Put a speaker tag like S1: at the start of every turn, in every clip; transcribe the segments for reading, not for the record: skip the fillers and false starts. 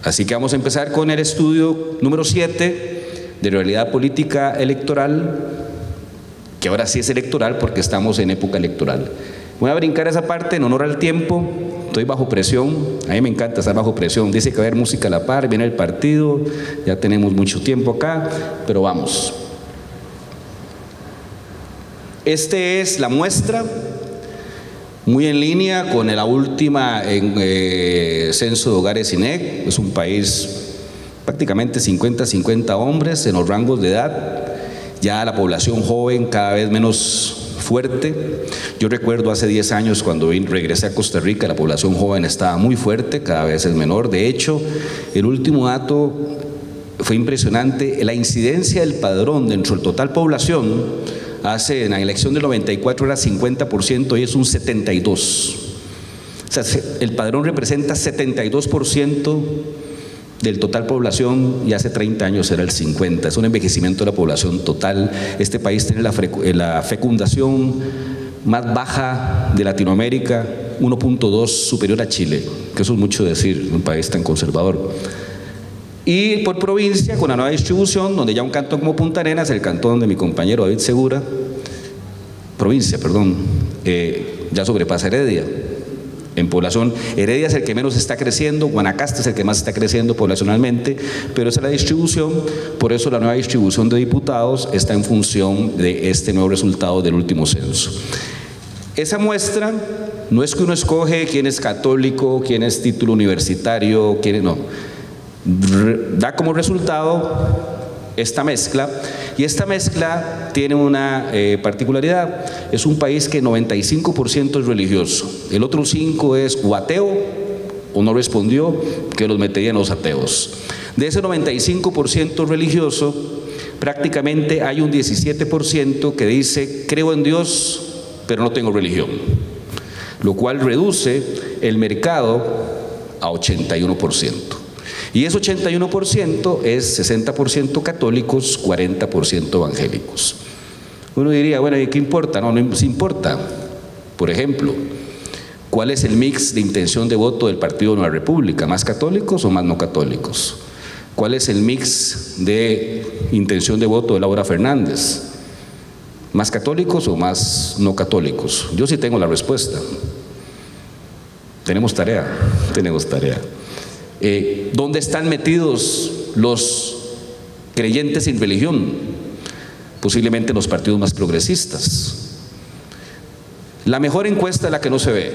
S1: Así que vamos a empezar con el estudio número 7 de realidad política electoral, que ahora sí es electoral porque estamos en época electoral. Voy a brincar esa parte en honor al tiempo. Estoy bajo presión, a mí me encanta estar bajo presión. Dice que va a haber música a la par, viene el partido, ya tenemos mucho tiempo acá, pero vamos. Este es la muestra, muy en línea con la última censo de hogares INEC. Es un país prácticamente 50-50 hombres en los rangos de edad, ya la población joven cada vez menos fuerte. Yo recuerdo hace 10 años cuando regresé a Costa Rica, la población joven estaba muy fuerte, cada vez es menor. De hecho, el último dato fue impresionante, la incidencia del padrón dentro del total población, en la elección del 94 era 50%, hoy es un 72%. O sea, el padrón representa 72% del total población y hace 30 años era el 50%. Es un envejecimiento de la población total. Este país tiene la fecundación más baja de Latinoamérica, 1.2 superior a Chile, que eso es mucho decir, un país tan conservador. Y por provincia, con la nueva distribución, donde ya un cantón como Punta Arenas, el cantón de mi compañero David Segura, ya sobrepasa Heredia. En población, Heredia es el que menos está creciendo, Guanacaste es el que más está creciendo poblacionalmente, pero esa es la distribución. Por eso la nueva distribución de diputados está en función de este nuevo resultado del último censo. Esa muestra no es que uno escoge quién es católico, quién es título universitario, quién no. Da como resultado esta mezcla, y esta mezcla tiene una particularidad. Es un país que 95% es religioso, el otro 5% es o ateo o no respondió, que los meterían los ateos. De ese 95% religioso, prácticamente hay un 17% que dice creo en Dios pero no tengo religión, lo cual reduce el mercado a 81%. Y ese 81% es 60% católicos, 40% evangélicos. Uno diría, bueno, ¿y qué importa? No, no importa. Por ejemplo, ¿cuál es el mix de intención de voto del Partido Nueva República? ¿Más católicos o más no católicos? ¿Cuál es el mix de intención de voto de Laura Fernández? ¿Más católicos o más no católicos? Yo sí tengo la respuesta. Tenemos tarea. ¿Dónde están metidos los creyentes sin religión? Posiblemente en los partidos más progresistas. La mejor encuesta es la que no se ve.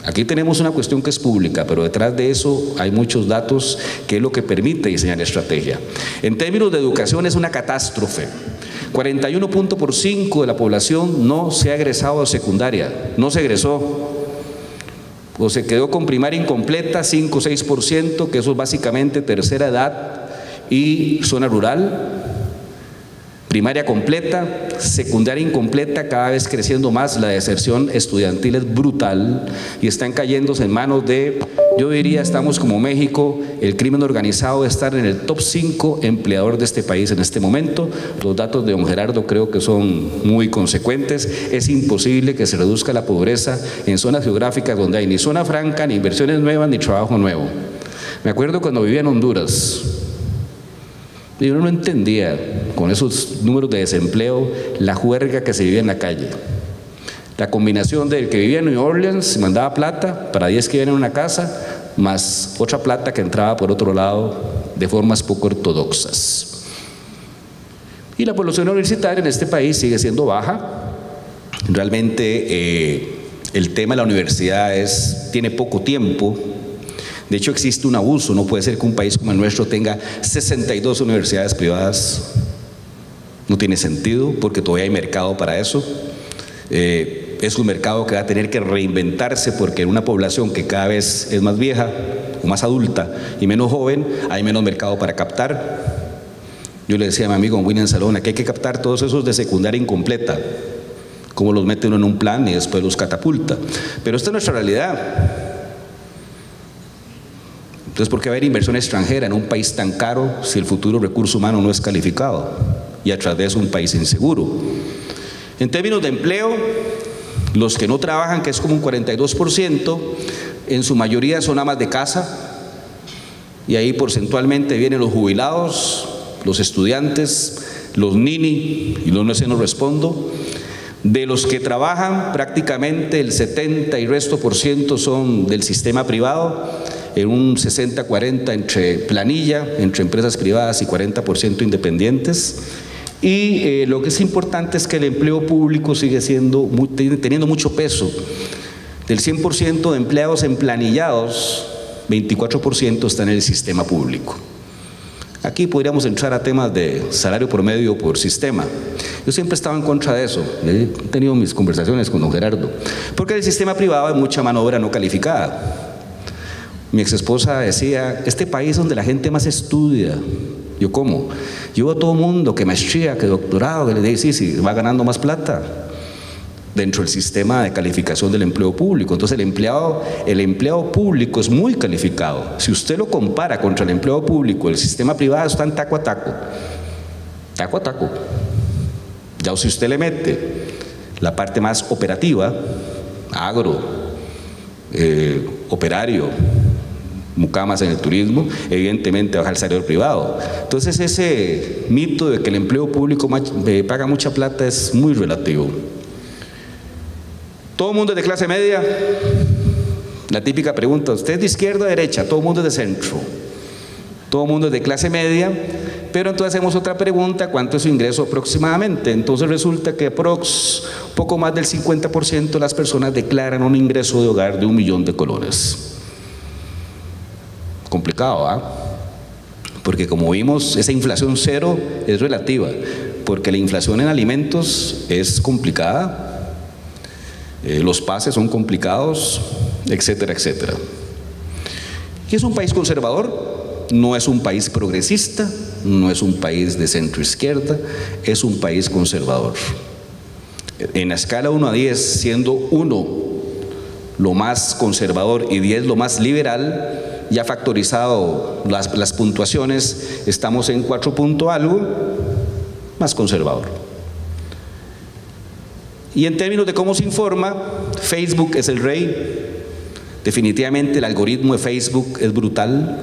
S1: Aquí tenemos una cuestión que es pública, pero detrás de eso hay muchos datos que es lo que permite diseñar la estrategia. En términos de educación es una catástrofe. 41.5% de la población no se ha egresado de secundaria, no se egresó. O se quedó con primaria incompleta, 5 o 6%, que eso es básicamente tercera edad y zona rural. Primaria completa, secundaria incompleta, cada vez creciendo más. La deserción estudiantil es brutal y están cayéndose en manos de, yo diría, estamos como México, el crimen organizado de estar en el top 5 empleador de este país en este momento. Los datos de don Gerardo creo que son muy consecuentes. Es imposible que se reduzca la pobreza en zonas geográficas donde hay ni zona franca, ni inversiones nuevas, ni trabajo nuevo. Me acuerdo cuando vivía en Honduras, y uno no entendía con esos números de desempleo la juerga que se vivía en la calle. La combinación del que vivía en New Orleans, mandaba plata para 10 que vivían en una casa, más otra plata que entraba por otro lado de formas poco ortodoxas. Y la población universitaria en este país sigue siendo baja. Realmente el tema de la universidad tiene poco tiempo. De hecho, existe un abuso. No puede ser que un país como el nuestro tenga 62 universidades privadas. No tiene sentido, porque todavía hay mercado para eso. Es un mercado que va a tener que reinventarse, porque en una población que cada vez es más vieja o más adulta y menos joven, hay menos mercado para captar. Yo le decía a mi amigo William Salona que hay que captar todos esos de secundaria incompleta, como los mete uno en un plan y después los catapulta. Pero esta es nuestra realidad. Entonces, ¿por qué va a haber inversión extranjera en un país tan caro si el futuro recurso humano no es calificado? Y a través de eso un país inseguro. En términos de empleo, los que no trabajan, que es como un 42%, en su mayoría son amas de casa. y ahí porcentualmente vienen los jubilados, los estudiantes, los nini, y no sé, no respondo. De los que trabajan, prácticamente el 70 y resto por ciento son del sistema privado, en un 60-40 entre planilla, entre empresas privadas y 40% independientes. Y lo que es importante es que el empleo público sigue teniendo mucho peso. Del 100% de empleados emplanillados, 24% están en el sistema público. Aquí podríamos entrar a temas de salario promedio por sistema. Yo siempre estaba en contra de eso, he tenido mis conversaciones con don Gerardo, porque en el sistema privado hay mucha mano de obra no calificada. Mi ex esposa decía, este país donde la gente más estudia. Yo, ¿cómo? Yo veo a todo mundo que maestría, que doctorado, que le dice, sí, va ganando más plata dentro del sistema de calificación del empleo público. Entonces el empleado público es muy calificado. Si usted lo compara contra el empleo público, el sistema privado está en taco a taco. Taco a taco. Ya si usted le mete la parte más operativa, agro, operario, mucamas en el turismo, evidentemente baja el salario privado. Entonces ese mito de que el empleo público paga mucha plata es muy relativo. Todo el mundo es de clase media. La típica pregunta, ¿usted es de izquierda o derecha? Todo el mundo es de centro. Todo el mundo es de clase media, pero entonces hacemos otra pregunta, ¿cuánto es su ingreso aproximadamente? Entonces resulta que poco más del 50% de las personas declaran un ingreso de hogar de 1 millón de colones. Complicado, ¿ah? Porque como vimos, esa inflación cero es relativa, porque la inflación en alimentos es complicada, los pases son complicados, etcétera, etcétera. ¿Y es un país conservador? No es un país progresista, no es un país de centro izquierda, es un país conservador. En la escala 1 a 10, siendo 1 lo más conservador y 10 lo más liberal, ya factorizado las puntuaciones, estamos en 4 punto algo, más conservador. Y en términos de cómo se informa, Facebook es el rey. Definitivamente el algoritmo de Facebook es brutal.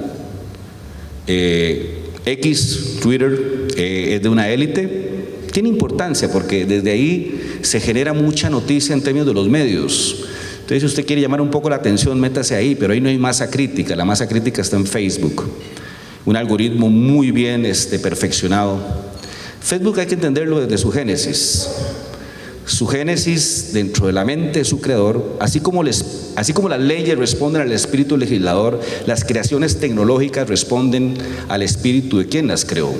S1: X, Twitter, es de una élite. Tiene importancia porque desde ahí se genera mucha noticia en términos de los medios. Entonces, si usted quiere llamar un poco la atención, métase ahí, pero ahí no hay masa crítica. La masa crítica está en Facebook. Un algoritmo muy bien perfeccionado. Facebook hay que entenderlo desde su génesis. Su génesis dentro de la mente de su creador, así como las leyes responden al espíritu legislador, las creaciones tecnológicas responden al espíritu de quien las creó.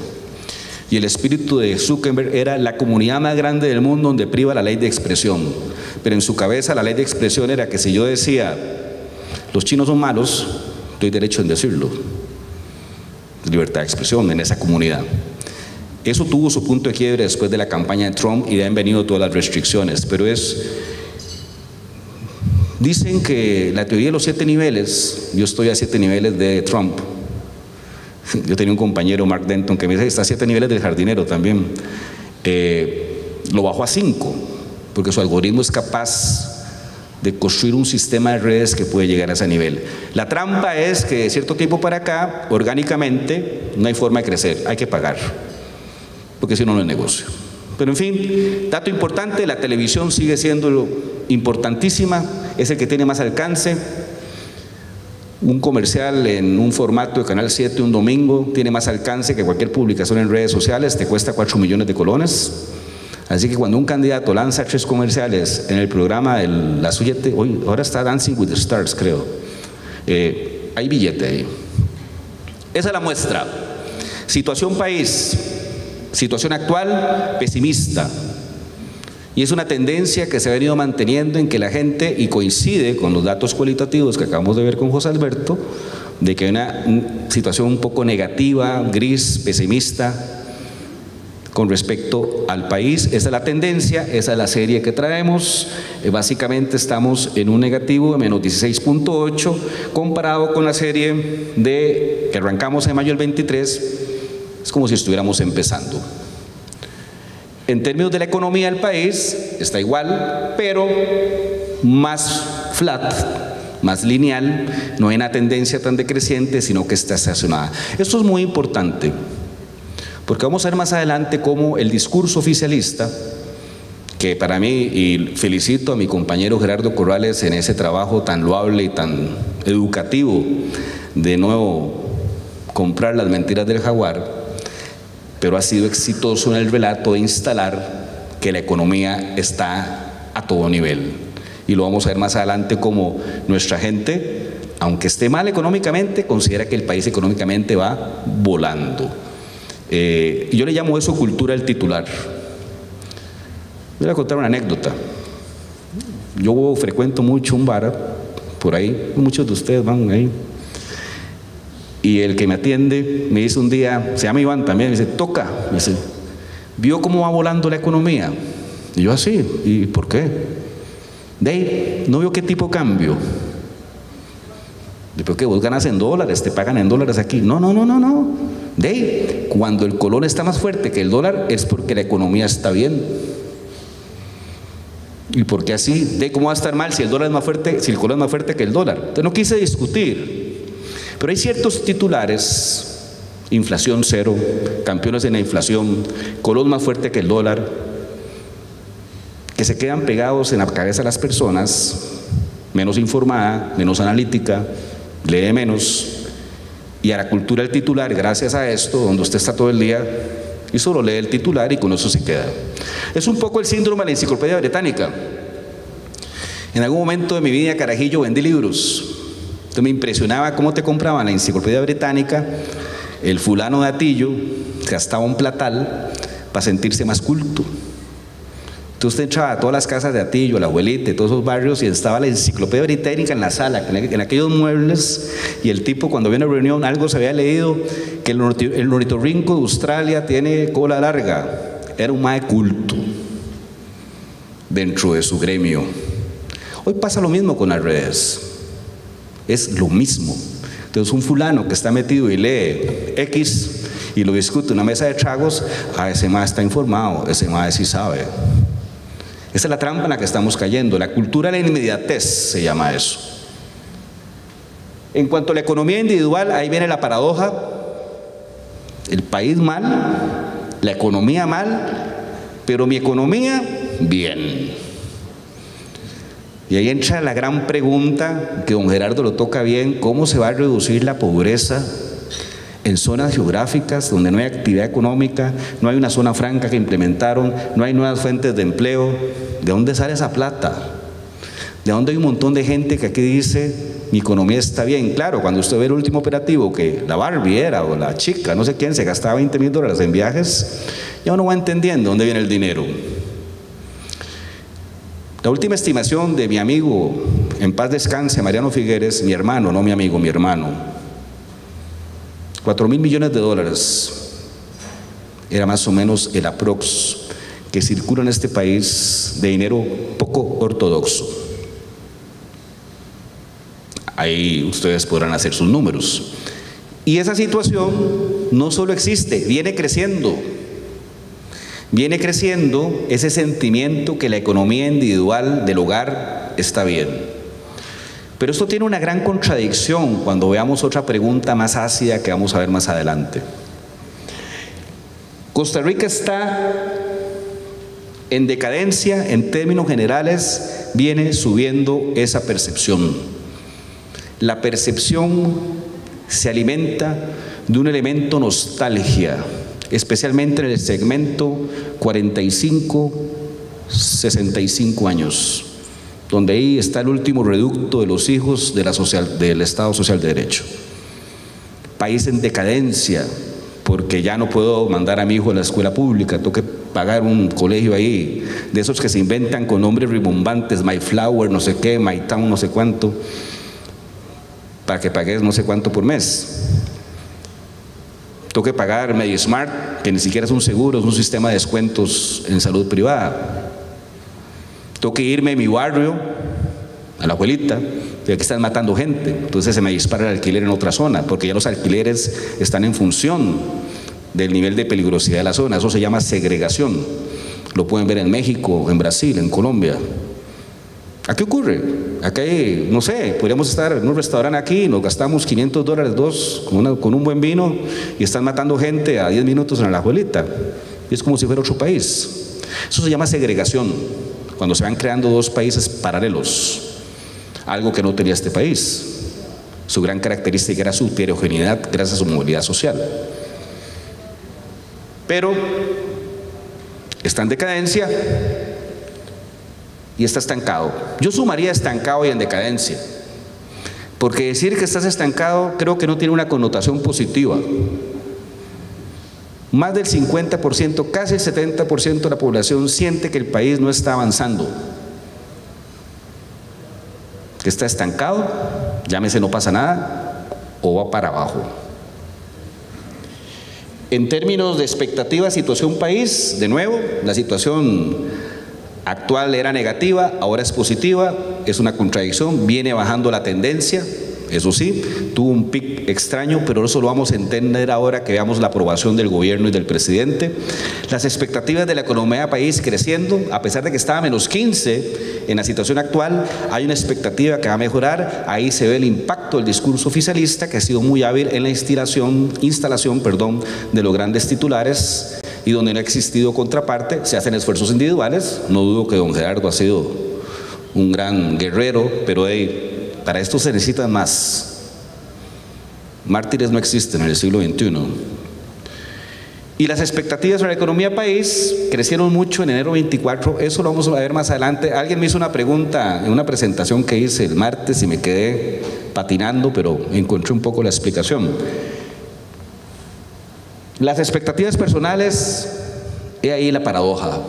S1: Y el espíritu de Zuckerberg era la comunidad más grande del mundo donde priva la ley de expresión. Pero en su cabeza la ley de expresión era que si yo decía, los chinos son malos, doy derecho en decirlo. Libertad de expresión en esa comunidad. Eso tuvo su punto de quiebre después de la campaña de Trump y de ahí han venido todas las restricciones, pero dicen que la teoría de los 7 niveles, yo estoy a 7 niveles de Trump. Yo tenía un compañero, Mark Denton, que me dice que está a 7 niveles del jardinero también. Lo bajó a 5, porque su algoritmo es capaz de construir un sistema de redes que puede llegar a ese nivel. La trampa es que de cierto tiempo para acá, orgánicamente, no hay forma de crecer, hay que pagar, porque si no, no es negocio. Pero en fin, dato importante, la televisión sigue siendo importantísima, es el que tiene más alcance. Un comercial en un formato de Canal 7 un domingo tiene más alcance que cualquier publicación en redes sociales, te cuesta 4 millones de colones. Así que cuando un candidato lanza 3 comerciales en el programa de las 7, ahora está Dancing with the Stars, creo, hay billete ahí. Esa es la muestra. Situación país. Situación actual, pesimista. Y es una tendencia que se ha venido manteniendo en que la gente, y coincide con los datos cualitativos que acabamos de ver con José Alberto, de que hay una situación un poco negativa, gris, pesimista con respecto al país. Esa es la tendencia, esa es la serie que traemos. Básicamente estamos en un negativo de menos 16.8 comparado con la serie que arrancamos en mayo del 23. Es como si estuviéramos empezando. En términos de la economía del país, está igual, pero más flat, más lineal, no hay una tendencia tan decreciente, sino que está estacionada. Esto es muy importante, porque vamos a ver más adelante cómo el discurso oficialista, que para mí, y felicito a mi compañero Gerardo Corrales en ese trabajo tan loable y tan educativo, de nuevo comprar las mentiras del jaguar, pero ha sido exitoso en el relato de instalar que la economía está a todo nivel. Y lo vamos a ver más adelante como nuestra gente, aunque esté mal económicamente, considera que el país económicamente va volando. Yo le llamo eso cultura del titular. Voy a contar una anécdota. Yo frecuento mucho un bar, por ahí, muchos de ustedes van ahí, y el que me atiende me dice un día, se llama Iván también, me dice, toca, me dice, ¿vio cómo va volando la economía? Y yo así, ¿y por qué? De ahí, ¿no vio qué tipo de cambio? ¿Por qué? Vos ganas en dólares, te pagan en dólares aquí. No. De ahí, cuando el colón está más fuerte que el dólar, es porque la economía está bien. ¿Y por qué así? ¿De cómo va a estar mal si el dólar es más fuerte, si el colón es más fuerte que el dólar? Entonces no quise discutir, pero hay ciertos titulares: inflación cero, campeones en la inflación, colón más fuerte que el dólar, que se quedan pegados en la cabeza de las personas, menos informada, menos analítica, lee menos, y a la cultura del titular, gracias a esto, donde usted está todo el día y solo lee el titular y con eso se queda. Es un poco el síndrome de la Enciclopedia Británica. En algún momento de mi vida, carajillo, vendí libros. Entonces me impresionaba cómo te compraban la Enciclopedia Británica, el fulano de Atillo gastaba un platal para sentirse más culto. Entonces usted entraba a todas las casas de Atillo, la abuelita, de todos esos barrios, y estaba la Enciclopedia Británica en la sala, en aquellos muebles, y el tipo cuando viene a una reunión algo se había leído, que el ornitorrinco de Australia tiene cola larga. Era un mae culto dentro de su gremio. Hoy pasa lo mismo con las redes, es lo mismo. Entonces un fulano que está metido y lee X y lo discute en una mesa de tragos, ese mae está informado, ese mae sí sabe. Esa es la trampa en la que estamos cayendo. La cultura de la inmediatez se llama eso. En cuanto a la economía individual, ahí viene la paradoja: el país mal, la economía mal, pero mi economía bien. Y ahí entra la gran pregunta que don Gerardo lo toca bien: ¿cómo se va a reducir la pobreza en zonas geográficas donde no hay actividad económica, no hay una zona franca que implementaron, no hay nuevas fuentes de empleo? ¿De dónde sale esa plata? ¿De dónde hay un montón de gente que aquí dice mi economía está bien? Claro, cuando usted ve el último operativo, que la Barbie era, o la chica, no sé quién, se gastaba $20,000 en viajes, ya uno va entendiendo dónde viene el dinero. La última estimación de mi amigo, en paz descanse, Mariano Figueres, mi hermano, no mi amigo, mi hermano, $4,000 millones era más o menos el aprox que circula en este país de dinero poco ortodoxo. Ahí ustedes podrán hacer sus números. Y esa situación no solo existe, viene creciendo. Viene creciendo ese sentimiento que la economía individual del hogar está bien. Pero esto tiene una gran contradicción cuando veamos otra pregunta más ácida que vamos a ver más adelante. Costa Rica está en decadencia, en términos generales, viene subiendo esa percepción. La percepción se alimenta de un elemento nostalgia, especialmente en el segmento 45-65 años, donde ahí está el último reducto de los hijos de del Estado Social de Derecho. País en decadencia, porque ya no puedo mandar a mi hijo a la escuela pública, tengo que pagar un colegio ahí, de esos que se inventan con nombres rimbombantes, Mayflower, no sé qué, Maytown, no sé cuánto, para que pagues no sé cuánto por mes. Tengo que pagar MediSmart, que ni siquiera es un seguro, es un sistema de descuentos en salud privada. Tengo que irme a mi barrio, a la abuelita, que aquí están matando gente, entonces se me dispara el alquiler en otra zona, porque ya los alquileres están en función del nivel de peligrosidad de la zona. Eso se llama segregación. Lo pueden ver en México, en Brasil, en Colombia. ¿A qué ocurre? Acá hay, no sé, podríamos estar en un restaurante aquí, nos gastamos $500 dos con un buen vino y están matando gente a 10 minutos en la Alajuelita. Y es como si fuera otro país. Eso se llama segregación, cuando se van creando dos países paralelos, algo que no tenía este país. Su gran característica era su heterogeneidad gracias a su movilidad social. Pero está en decadencia y está estancado. Yo sumaría estancado y en decadencia, porque decir que estás estancado creo que no tiene una connotación positiva. Más del 50%, casi el 70% de la población siente que el país no está avanzando, que está estancado, llámese no pasa nada, o va para abajo. En términos de expectativa, situación país, de nuevo, la situación actual era negativa, ahora es positiva, es una contradicción, viene bajando la tendencia, eso sí, tuvo un pic extraño, pero eso lo vamos a entender ahora que veamos la aprobación del gobierno y del presidente. Las expectativas de la economía del país creciendo, a pesar de que estaba menos 15 en la situación actual, hay una expectativa que va a mejorar. Ahí se ve el impacto del discurso oficialista, que ha sido muy hábil en la instalación de los grandes titulares, y donde no ha existido contraparte, se hacen esfuerzos individuales. No dudo que don Gerardo ha sido un gran guerrero, pero para esto se necesitan más. Mártires no existen en el siglo XXI. Y las expectativas sobre la economía país crecieron mucho en enero 24, eso lo vamos a ver más adelante. Alguien me hizo una pregunta en una presentación que hice el martes y me quedé patinando, pero encontré un poco la explicación. Las expectativas personales, he ahí la paradoja.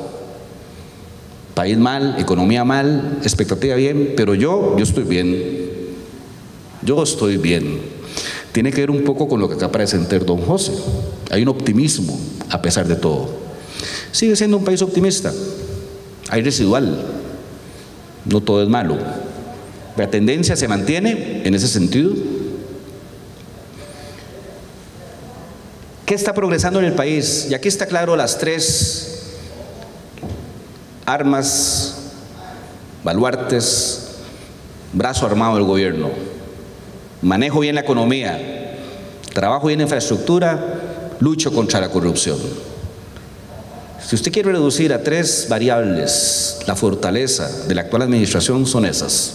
S1: País mal, economía mal, expectativa bien, pero yo estoy bien. Yo estoy bien. Tiene que ver un poco con lo que acaba de presentar don José. Hay un optimismo a pesar de todo. Sigue siendo un país optimista. Hay residual. No todo es malo. La tendencia se mantiene en ese sentido. ¿Qué está progresando en el país? Y aquí está claro las tres armas, baluartes, brazo armado del gobierno. Manejo bien la economía, trabajo bien la infraestructura, lucho contra la corrupción. Si usted quiere reducir a tres variables la fortaleza de la actual administración, son esas.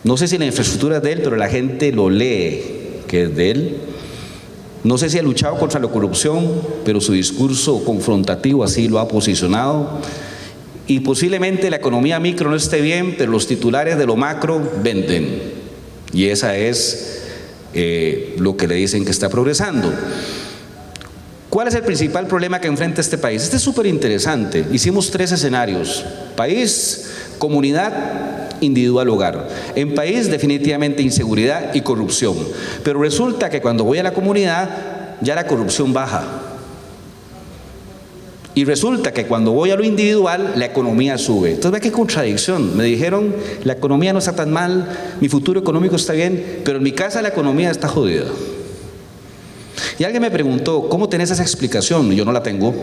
S1: No sé si la infraestructura es de él, pero la gente lo lee que es de él. No sé si ha luchado contra la corrupción, pero su discurso confrontativo así lo ha posicionado. Y posiblemente la economía micro no esté bien, pero los titulares de lo macro venden. Y esa es lo que le dicen que está progresando. ¿Cuál es el principal problema que enfrenta este país? Este es súper interesante. Hicimos tres escenarios: país, comunidad, individual, hogar. En país, definitivamente inseguridad y corrupción. Pero resulta que cuando voy a la comunidad, ya la corrupción baja. Y resulta que cuando voy a lo individual, la economía sube. Entonces, ve qué contradicción. Me dijeron, la economía no está tan mal, mi futuro económico está bien, pero en mi casa la economía está jodida. Y alguien me preguntó, ¿cómo tenés esa explicación? Yo no la tengo.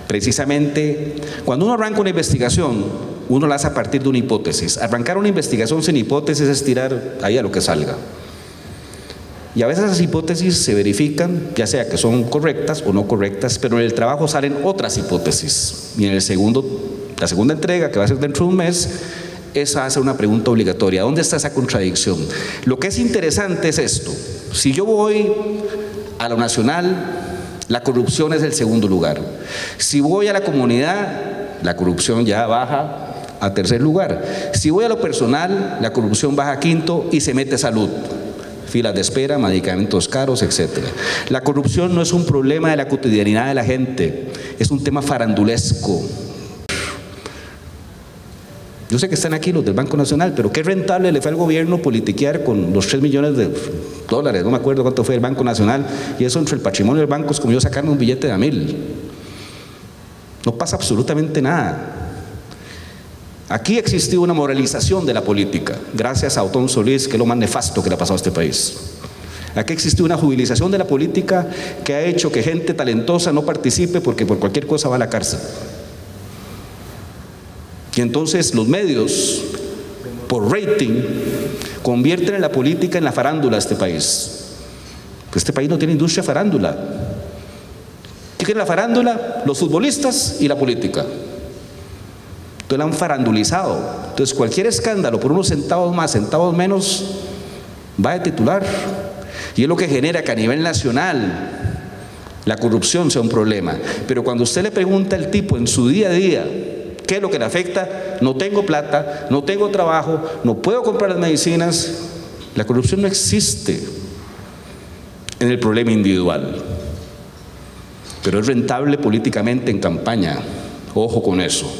S1: Precisamente, cuando uno arranca una investigación, uno la hace a partir de una hipótesis. Arrancar una investigación sin hipótesis es tirar ahí a lo que salga. Y a veces esas hipótesis se verifican, ya sea que son correctas o no correctas, pero en el trabajo salen otras hipótesis. Y en la segunda entrega, que va a ser dentro de un mes, esa va a ser una pregunta obligatoria. ¿Dónde está esa contradicción? Lo que es interesante es esto. Si yo voy a lo nacional, la corrupción es el segundo lugar. Si voy a la comunidad, la corrupción ya baja a tercer lugar. Si voy a lo personal, la corrupción baja a quinto y se mete salud. Filas de espera, medicamentos caros, etc. La corrupción no es un problema de la cotidianidad de la gente, es un tema farandulesco. Yo sé que están aquí los del Banco Nacional, pero qué rentable le fue al gobierno politiquear con los 3 millones de dólares, no me acuerdo cuánto fue el Banco Nacional, y eso entre el patrimonio del banco es como yo sacarme un billete de $1,000. No pasa absolutamente nada. Aquí existió una moralización de la política, gracias a Otón Solís, que es lo más nefasto que le ha pasado a este país. Aquí existió una judicialización de la política que ha hecho que gente talentosa no participe porque por cualquier cosa va a la cárcel. Y entonces los medios por rating, convierten en la política en la farándula de este país. Este país no tiene industria farándula. ¿Qué es la farándula? Los futbolistas y la política. Entonces la han farandulizado. Entonces cualquier escándalo por unos centavos más, centavos menos, va de titular. Y es lo que genera que a nivel nacional la corrupción sea un problema. Pero cuando usted le pregunta al tipo en su día a día qué es lo que le afecta, no tengo plata, no tengo trabajo, no puedo comprar las medicinas, la corrupción no existe en el problema individual. Pero es rentable políticamente en campaña. Ojo con eso.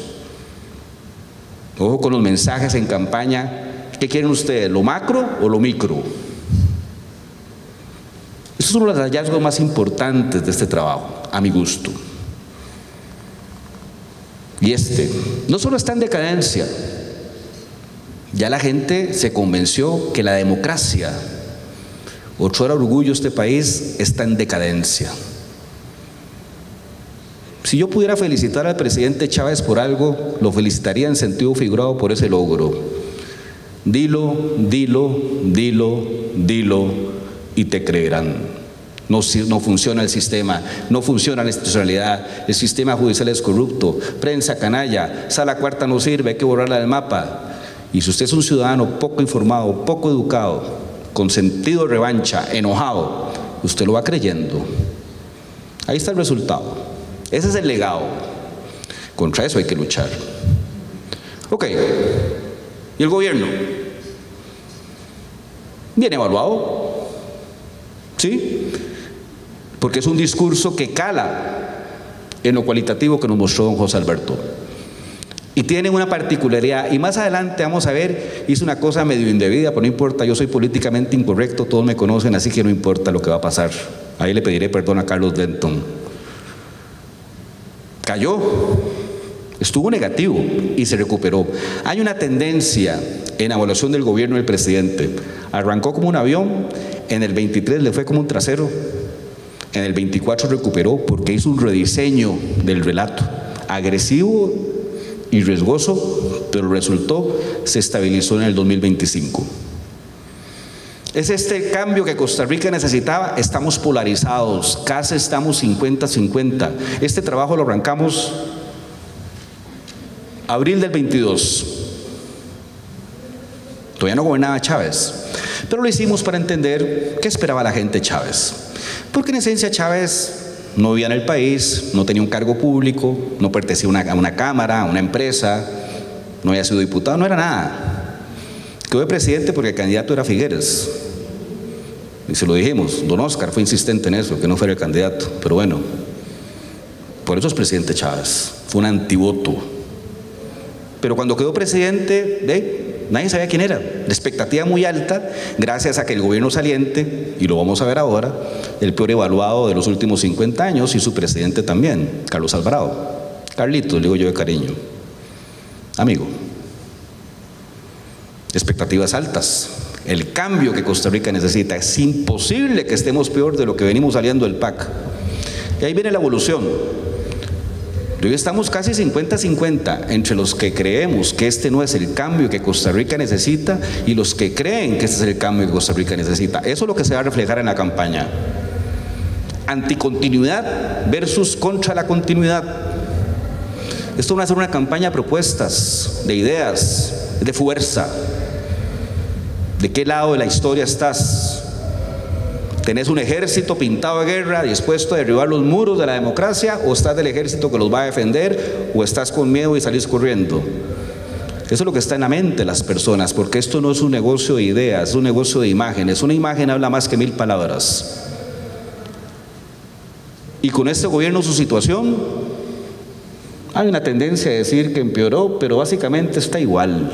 S1: Ojo con los mensajes en campaña. ¿Qué quieren ustedes? ¿Lo macro o lo micro? Eso es uno de los hallazgos más importantes de este trabajo, a mi gusto. Y no solo está en decadencia, ya la gente se convenció que la democracia, otro orgullo de este país, está en decadencia. Si yo pudiera felicitar al presidente Chávez por algo, lo felicitaría en sentido figurado por ese logro. Dilo, dilo, dilo, dilo y te creerán. No funciona el sistema, no funciona la institucionalidad, el sistema judicial es corrupto, prensa canalla, sala cuarta no sirve, hay que borrarla del mapa. Y si usted es un ciudadano poco informado, poco educado, con sentido de revancha, enojado, usted lo va creyendo. Ahí está el resultado. Ese es el legado. Contra eso hay que luchar. Ok. ¿Y el gobierno? Bien evaluado. ¿Sí? Porque es un discurso que cala en lo cualitativo que nos mostró don José Alberto. Y tiene una particularidad, y más adelante vamos a ver, hizo una cosa medio indebida, pero no importa, yo soy políticamente incorrecto, todos me conocen, así que no importa lo que va a pasar. Ahí le pediré perdón a Carlos Denton. Cayó, estuvo negativo y se recuperó. Hay una tendencia en la evaluación del gobierno del presidente. Arrancó como un avión, en el 23 le fue como un trasero, en el 24 recuperó porque hizo un rediseño del relato, agresivo y riesgoso, pero resultó, se estabilizó en el 2025. ¿Es este el cambio que Costa Rica necesitaba? Estamos polarizados, casi estamos 50-50. Este trabajo lo arrancamos abril del 22. Todavía no gobernaba Chávez, pero lo hicimos para entender qué esperaba la gente de Chávez. Porque en esencia Chávez no vivía en el país, no tenía un cargo público, no pertenecía a una cámara, a una empresa, no había sido diputado, no era nada. Quedó de presidente porque el candidato era Figueres. Y se lo dijimos, don Oscar fue insistente en eso, que no fuera el candidato, pero bueno, por eso es presidente Chávez, fue un antivoto. Pero cuando quedó presidente, nadie sabía quién era, la expectativa muy alta, gracias a que el gobierno saliente, y lo vamos a ver ahora, el peor evaluado de los últimos 50 años, y su presidente también, Carlos Alvarado. Carlitos, le digo yo de cariño, amigo. Expectativas altas. El cambio que Costa Rica necesita. Es imposible que estemos peor de lo que venimos saliendo del PAC. Y ahí viene la evolución. Hoy estamos casi 50-50 entre los que creemos que este no es el cambio que Costa Rica necesita y los que creen que este es el cambio que Costa Rica necesita. Eso es lo que se va a reflejar en la campaña. Anticontinuidad versus contra la continuidad. Esto va a ser una campaña de propuestas, de ideas, de fuerza. ¿De qué lado de la historia estás? ¿Tenés un ejército pintado de guerra dispuesto a derribar los muros de la democracia, o estás del ejército que los va a defender, o estás con miedo y salís corriendo? Eso es lo que está en la mente de las personas, porque esto no es un negocio de ideas, es un negocio de imágenes. Una imagen habla más que 1000 palabras. Y con este gobierno, su situación, hay una tendencia a decir que empeoró, pero básicamente está igual.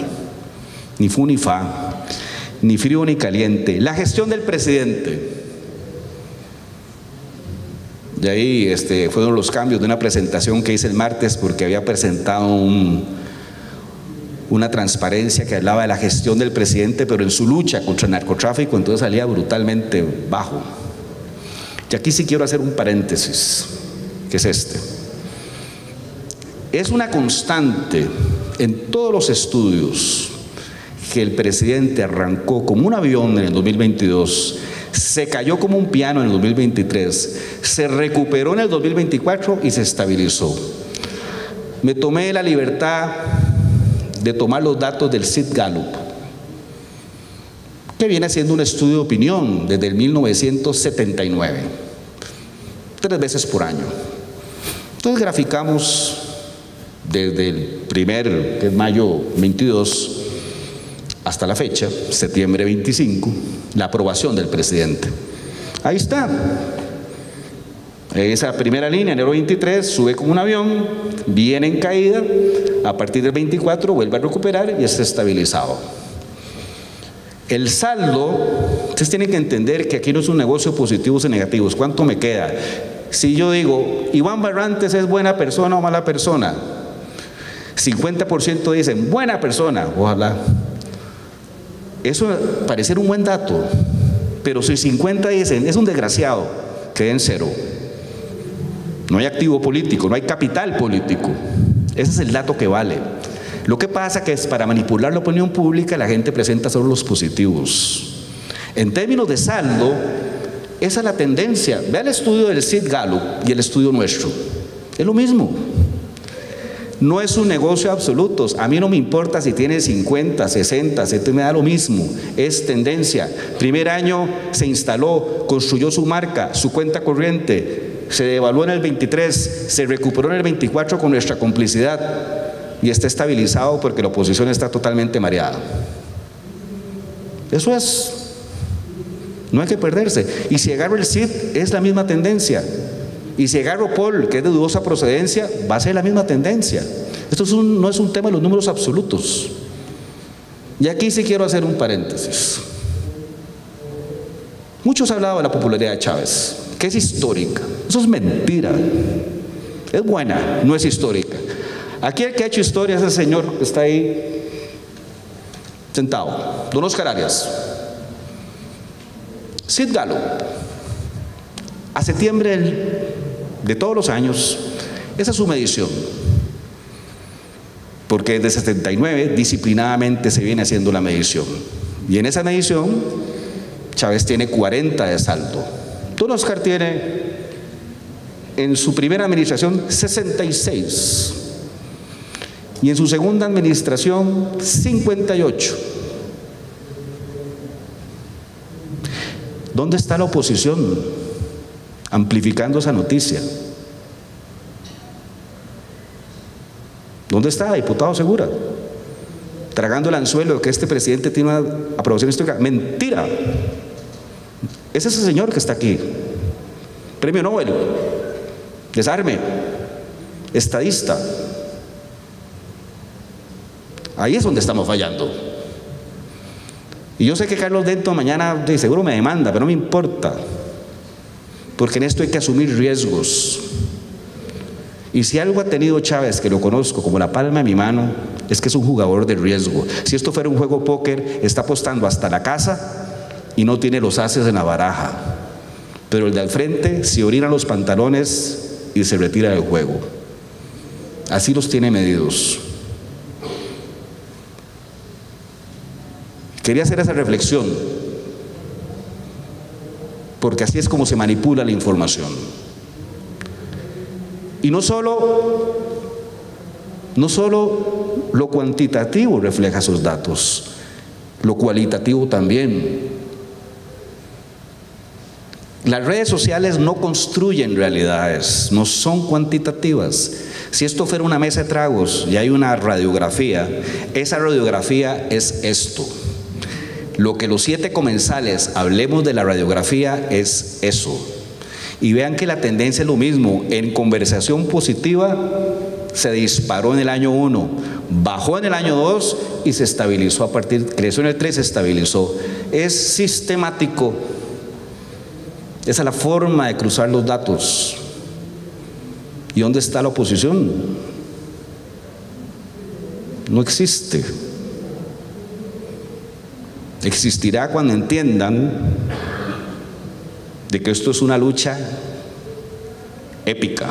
S1: Ni fu ni fa. Ni frío ni caliente. La gestión del presidente. De ahí fueron los cambios de una presentación que hice el martes, porque había presentado una transparencia que hablaba de la gestión del presidente, pero en su lucha contra el narcotráfico, entonces salía brutalmente bajo. Y aquí sí quiero hacer un paréntesis, que es este. Es una constante en todos los estudios que el presidente arrancó como un avión en el 2022, se cayó como un piano en el 2023, se recuperó en el 2024 y se estabilizó. Me tomé la libertad de tomar los datos del CID Gallup, que viene haciendo un estudio de opinión desde el 1979, 3 veces por año. Entonces graficamos desde el primer, que es mayo 22, hasta la fecha, septiembre 25, la aprobación del presidente. Ahí está. Esa primera línea, enero 23, sube como un avión, viene en caída, a partir del 24 vuelve a recuperar y está estabilizado. El saldo, ustedes tienen que entender que aquí no es un negocio de positivos y negativos. ¿Cuánto me queda? Si yo digo, Iván Barrantes es buena persona o mala persona, 50% dicen buena persona, ojalá. Eso parece un buen dato, pero si 50 dicen es un desgraciado, queden 0. No hay activo político, no hay capital político. Ese es el dato que vale. Lo que pasa que es para manipular la opinión pública, la gente presenta solo los positivos. En términos de saldo, esa es la tendencia. Vea el estudio del CID Gallup y el estudio nuestro. Es lo mismo. No es un negocio de absolutos. A mí no me importa si tiene 50, 60, 70, me da lo mismo. Es tendencia. Primer año se instaló, construyó su marca, su cuenta corriente, se devaluó en el 23, se recuperó en el 24 con nuestra complicidad y está estabilizado porque la oposición está totalmente mareada. Eso es. No hay que perderse. Y si agarro el CID, es la misma tendencia. Y si agarro Paul, que es de dudosa procedencia, va a ser la misma tendencia. Esto no es un tema de los números absolutos. Y aquí sí quiero hacer un paréntesis. Muchos han hablado de la popularidad de Chávez, que es histórica. Eso es mentira. Es buena, no es histórica. Aquí el que ha hecho historia es el señor que está ahí sentado, don Oscar Arias. CID Gallup, a septiembre de todos los años, esa es su medición, porque desde 79 disciplinadamente se viene haciendo la medición, y en esa medición Chávez tiene 40 de saldo, don Oscar tiene en su primera administración 66 y en su segunda administración 58. ¿Dónde está la oposición amplificando esa noticia? ¿Dónde está, diputado Segura? Tragando el anzuelo de que este presidente tiene una aprobación histórica. ¡Mentira! Es ese señor que está aquí, premio Nobel, desarme, estadista. Ahí es donde estamos fallando. Y yo sé que Carlos Denton mañana de seguro me demanda, pero no me importa, porque en esto hay que asumir riesgos. Y si algo ha tenido Chávez, que lo conozco como la palma de mi mano, es que es un jugador de riesgo. Si esto fuera un juego póker, está apostando hasta la casa y no tiene los ases en la baraja. Pero el de al frente se orina los pantalones y se retira del juego. Así los tiene medidos. Quería hacer esa reflexión, porque así es como se manipula la información. Y no solo lo cuantitativo refleja esos datos, lo cualitativo también. Las redes sociales no construyen realidades, no son cuantitativas. Si esto fuera una mesa de tragos y hay una radiografía, esa radiografía es esto. Lo que los 7 comensales hablemos de la radiografía es eso. Y vean que la tendencia es lo mismo. En conversación positiva se disparó en el año 1, bajó en el año 2 y se estabilizó a partir, creció en el 3, se estabilizó. Es sistemático. Esa es la forma de cruzar los datos. ¿Y dónde está la oposición? No existe. Existirá cuando entiendan de que esto es una lucha épica,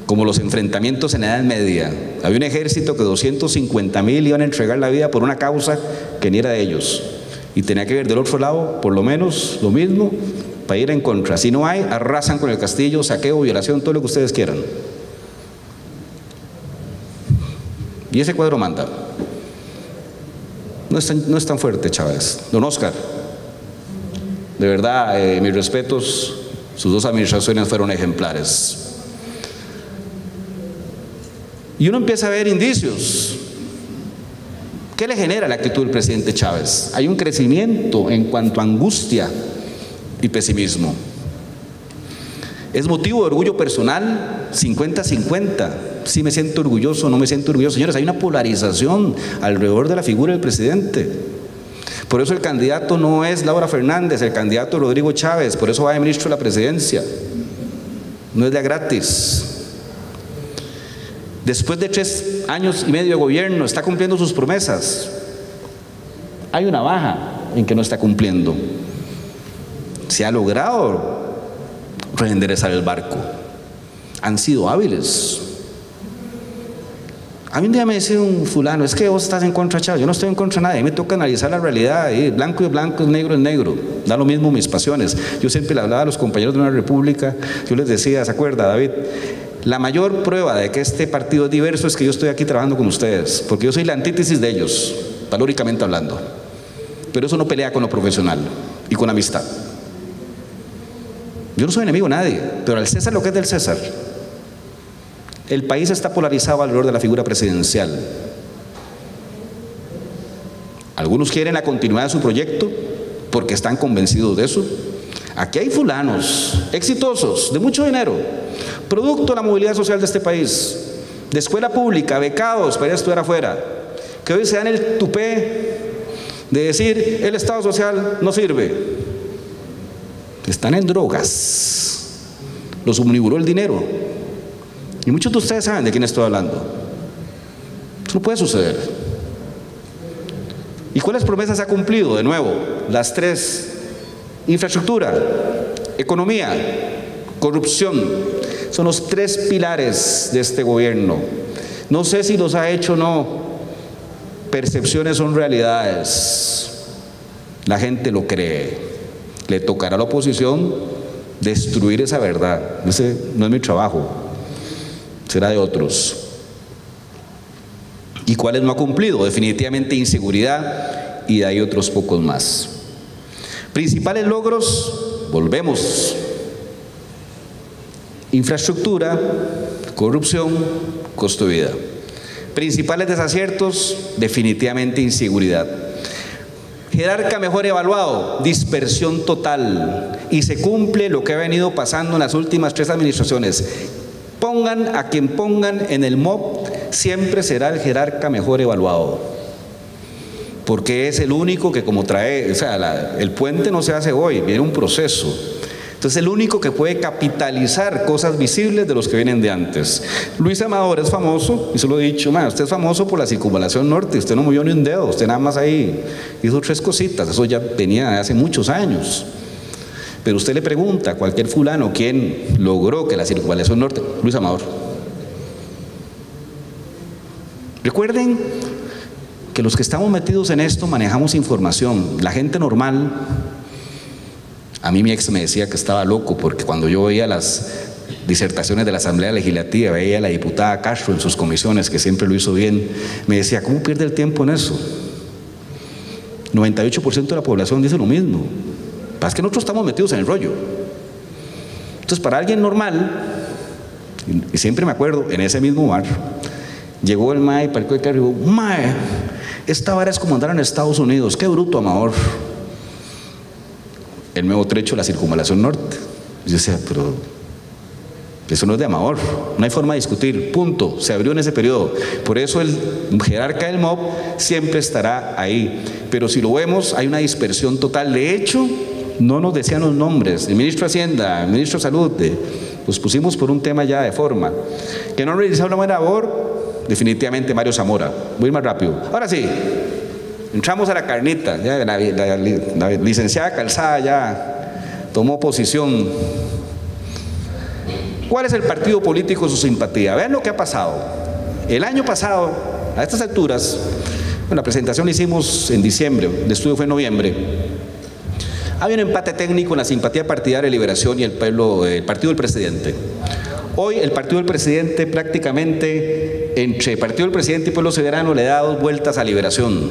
S1: como los enfrentamientos en la Edad Media. Había un ejército que 250.000 iban a entregar la vida por una causa que ni era de ellos. Y tenía que ver del otro lado, por lo menos, lo mismo, para ir en contra. Si no hay, arrasan con el castillo, saqueo, violación, todo lo que ustedes quieran. Y ese cuadro manda. No es tan fuerte, Chávez. Don Oscar, de verdad, mis respetos, sus dos administraciones fueron ejemplares. Y uno empieza a ver indicios. ¿Qué le genera la actitud del presidente Chávez? Hay un crecimiento en cuanto a angustia y pesimismo. ¿Es motivo de orgullo personal? 50-50. Sí me siento orgulloso, no me siento orgulloso. Señores, hay una polarización alrededor de la figura del presidente. Por eso el candidato no es Laura Fernández, el candidato es Rodrigo Chávez. Por eso va de ministro de la presidencia. No es de a gratis. Después de 3 años y medio de gobierno, está cumpliendo sus promesas. Hay una baja en que no está cumpliendo. Se ha logrado reenderezar el barco. Han sido hábiles. A mí un día me decía un fulano, es que vos estás en contra de Chávez. Yo no estoy en contra de nadie, a mí me toca analizar la realidad. Blanco es blanco, negro es negro. Da lo mismo mis pasiones. Yo siempre le hablaba a los compañeros de una república, yo les decía, ¿se acuerda, David? La mayor prueba de que este partido es diverso es que yo estoy aquí trabajando con ustedes, porque yo soy la antítesis de ellos, valóricamente hablando. Pero eso no pelea con lo profesional y con amistad. Yo no soy enemigo de nadie, pero al César lo que es del César. El país está polarizado alrededor de la figura presidencial. Algunos quieren la continuidad de su proyecto porque están convencidos de eso. Aquí hay fulanos exitosos, de mucho dinero, producto de la movilidad social de este país, de escuela pública, becados para ir a estudiar afuera, que hoy se dan el tupé de decir el Estado social no sirve. Están en drogas, los omniburó el dinero. Y muchos de ustedes saben de quién estoy hablando. Eso no puede suceder. ¿Y cuáles promesas ha cumplido? De nuevo, las 3: infraestructura, economía, corrupción. Son los 3 pilares de este gobierno. No sé si los ha hecho o no. Percepciones son realidades. La gente lo cree. Le tocará a la oposición destruir esa verdad. Ese no es mi trabajo, será de otros. ¿Y cuáles no ha cumplido? Definitivamente inseguridad, y hay otros pocos más. Principales logros, volvemos: infraestructura, corrupción, costo de vida. Principales desaciertos, definitivamente inseguridad. Jerarca mejor evaluado, dispersión total. Y se cumple lo que ha venido pasando en las últimas 3 administraciones. Pongan a quien pongan en el MOP, siempre será el jerarca mejor evaluado. Porque es el único que, como trae, o sea, el puente no se hace hoy, viene un proceso. Entonces el único que puede capitalizar cosas visibles de los que vienen de antes. Luis Amador es famoso, y se lo he dicho, usted es famoso por la circunvalación norte, usted no movió ni un dedo, usted nada más ahí hizo 3 cositas, eso ya venía de hace muchos años. Pero usted le pregunta a cualquier fulano quién logró que la circunvalación norte, Luis Amador. Recuerden que los que estamos metidos en esto manejamos información. La gente normal, a mí mi ex me decía que estaba loco porque cuando yo veía las disertaciones de la Asamblea Legislativa, veía a la diputada Castro en sus comisiones, que siempre lo hizo bien, me decía, ¿cómo pierde el tiempo en eso? 98% de la población dice lo mismo. Es que nosotros estamos metidos en el rollo. Entonces, para alguien normal, y siempre me acuerdo, en ese mismo bar, llegó el mae, parcó el carro y dijo, mae, esta vara es como andar en Estados Unidos, qué bruto, Amador. El nuevo trecho de la circunvalación norte. Y yo decía, pero eso no es de Amador, no hay forma de discutir, punto, se abrió en ese periodo. Por eso el jerarca del MOB siempre estará ahí. Pero si lo vemos, hay una dispersión total. De hecho, no nos decían los nombres. El ministro de Hacienda, el ministro de Salud, los pusimos por un tema ya de forma. Que no realizaba una buena labor, definitivamente Mario Zamora. Voy a ir más rápido. Ahora sí, entramos a la carnita. Ya la licenciada Calzada ya tomó posición. ¿Cuál es el partido político de su simpatía? Vean lo que ha pasado. El año pasado, a estas alturas, bueno, la presentación la hicimos en diciembre, el estudio fue en noviembre. Había un empate técnico en la simpatía partidaria de Liberación y el partido del presidente. Hoy el partido del presidente prácticamente, entre partido del presidente y Pueblo Soberano, le da 2 vueltas a Liberación.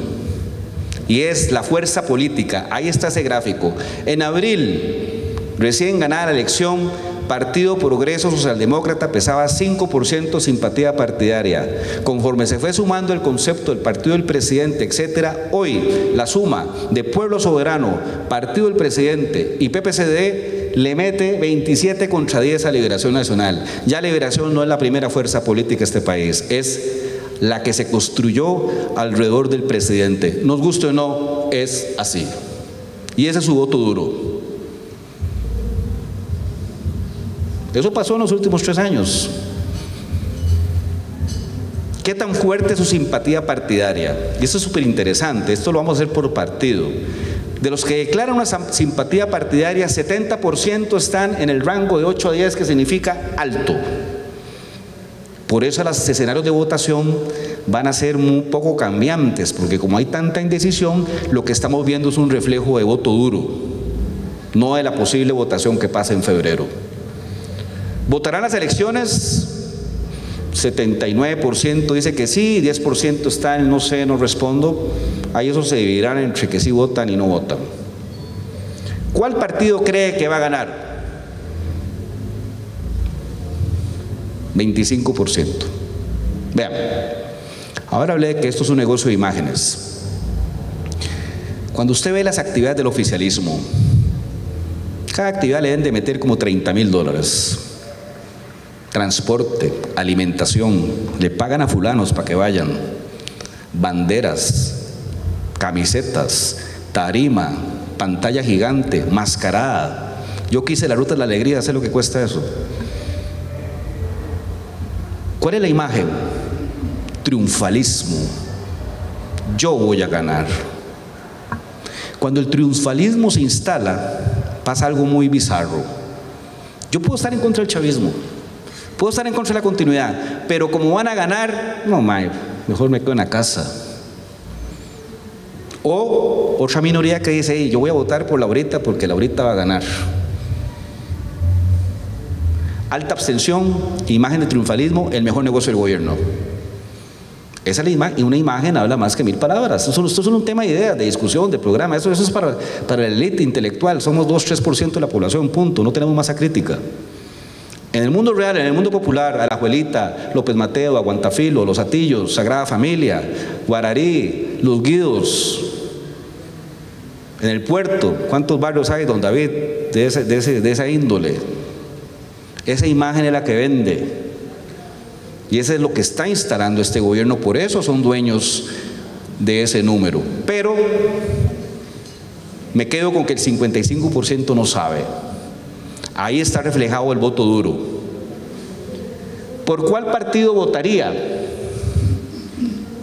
S1: Y es la fuerza política. Ahí está ese gráfico. En abril, recién ganada la elección, Partido Progreso Socialdemócrata pesaba 5% simpatía partidaria. Conforme se fue sumando el concepto del partido del presidente, etcétera, hoy la suma de Pueblo Soberano, Partido del Presidente y PPCD le mete 27 contra 10 a Liberación Nacional. Ya Liberación no es la primera fuerza política de este país, es la que se construyó alrededor del presidente. Nos guste o no, es así. Y ese es su voto duro. Eso pasó en los últimos 3 años. ¿Qué tan fuerte es su simpatía partidaria? Y esto es súper interesante, esto lo vamos a hacer por partido. De los que declaran una simpatía partidaria, 70% están en el rango de 8 a 10, que significa alto. Por eso los escenarios de votación van a ser muy poco cambiantes, porque como hay tanta indecisión, lo que estamos viendo es un reflejo de voto duro, no de la posible votación que pasa en febrero. ¿Votarán las elecciones? 79% dice que sí, 10% está en no sé, no respondo. Ahí eso se dividirán entre que sí votan y no votan. ¿Cuál partido cree que va a ganar? 25%. Vean, ahora hablé de que esto es un negocio de imágenes. Cuando usted ve las actividades del oficialismo, cada actividad le deben de meter como $30,000. Transporte, alimentación, le pagan a fulanos para que vayan, banderas, camisetas, tarima, pantalla gigante, mascarada. Yo quise la Ruta de la Alegría, sé lo que cuesta eso. ¿Cuál es la imagen? Triunfalismo. Yo voy a ganar. Cuando el triunfalismo se instala, pasa algo muy bizarro. Yo puedo estar en contra del chavismo, puedo estar en contra de la continuidad, pero como van a ganar, no, mejor me quedo en la casa. O otra minoría que dice, hey, yo voy a votar por Laurita porque Laurita va a ganar. Alta abstención, imagen de triunfalismo, el mejor negocio del gobierno. Esa es la imagen, y una imagen habla más que 1000 palabras. Esto es un tema de ideas, de discusión, de programa. Eso es para la élite intelectual. Somos 2-3% de la población, punto. No tenemos masa crítica. En el mundo real, en el mundo popular, Alajuelita, López Mateo, Aguantafilo, Los Atillos, Sagrada Familia, Guararí, Los Guidos. En el puerto, ¿cuántos barrios hay, don David, de esa índole? Esa imagen es la que vende. Y eso es lo que está instalando este gobierno, por eso son dueños de ese número. Pero me quedo con que el 55% no sabe. Ahí está reflejado el voto duro. ¿Por cuál partido votaría?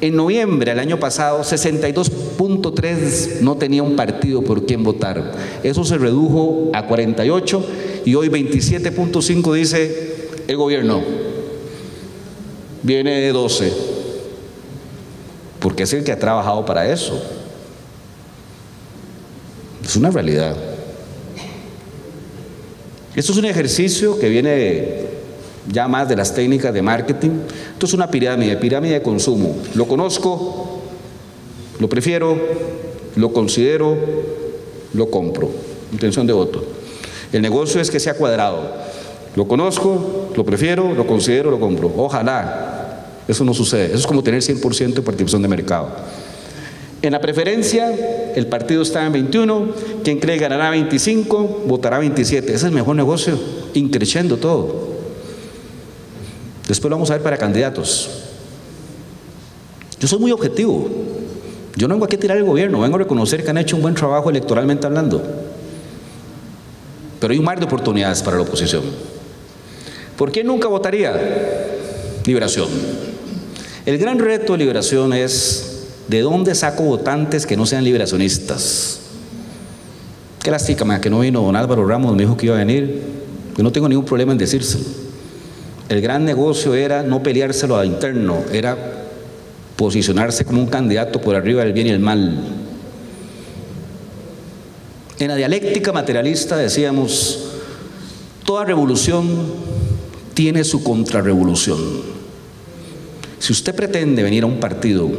S1: En noviembre del año pasado, 62.3 no tenía un partido por quien votar. Eso se redujo a 48 y hoy 27.5 dice el gobierno. Viene de 12, porque es el que ha trabajado para eso. Es una realidad. Esto es un ejercicio que viene ya más de las técnicas de marketing. Esto es una pirámide de consumo. Lo conozco, lo prefiero, lo considero, lo compro. Intención de voto. El negocio es que sea cuadrado. Lo conozco, lo prefiero, lo considero, lo compro. Ojalá eso no sucede. Eso es como tener 100% de participación de mercado. En la preferencia, el partido está en 21. Quien cree ganará 25, votará 27. Ese es el mejor negocio, increciendo todo. Después lo vamos a ver para candidatos. Yo soy muy objetivo. Yo no vengo aquí a tirar el gobierno, vengo a reconocer que han hecho un buen trabajo electoralmente hablando. Pero hay un mar de oportunidades para la oposición. ¿Por qué nunca votaría? Liberación. El gran reto de Liberación es ¿de dónde saco votantes que no sean liberacionistas? Qué lástima que no vino don Álvaro Ramos, me dijo que iba a venir. Yo no tengo ningún problema en decírselo. el gran negocio era no peleárselo a interno, era posicionarse como un candidato por arriba del bien y el mal. En la dialéctica materialista decíamos, toda revolución tiene su contrarrevolución. Si usted pretende venir a un partido,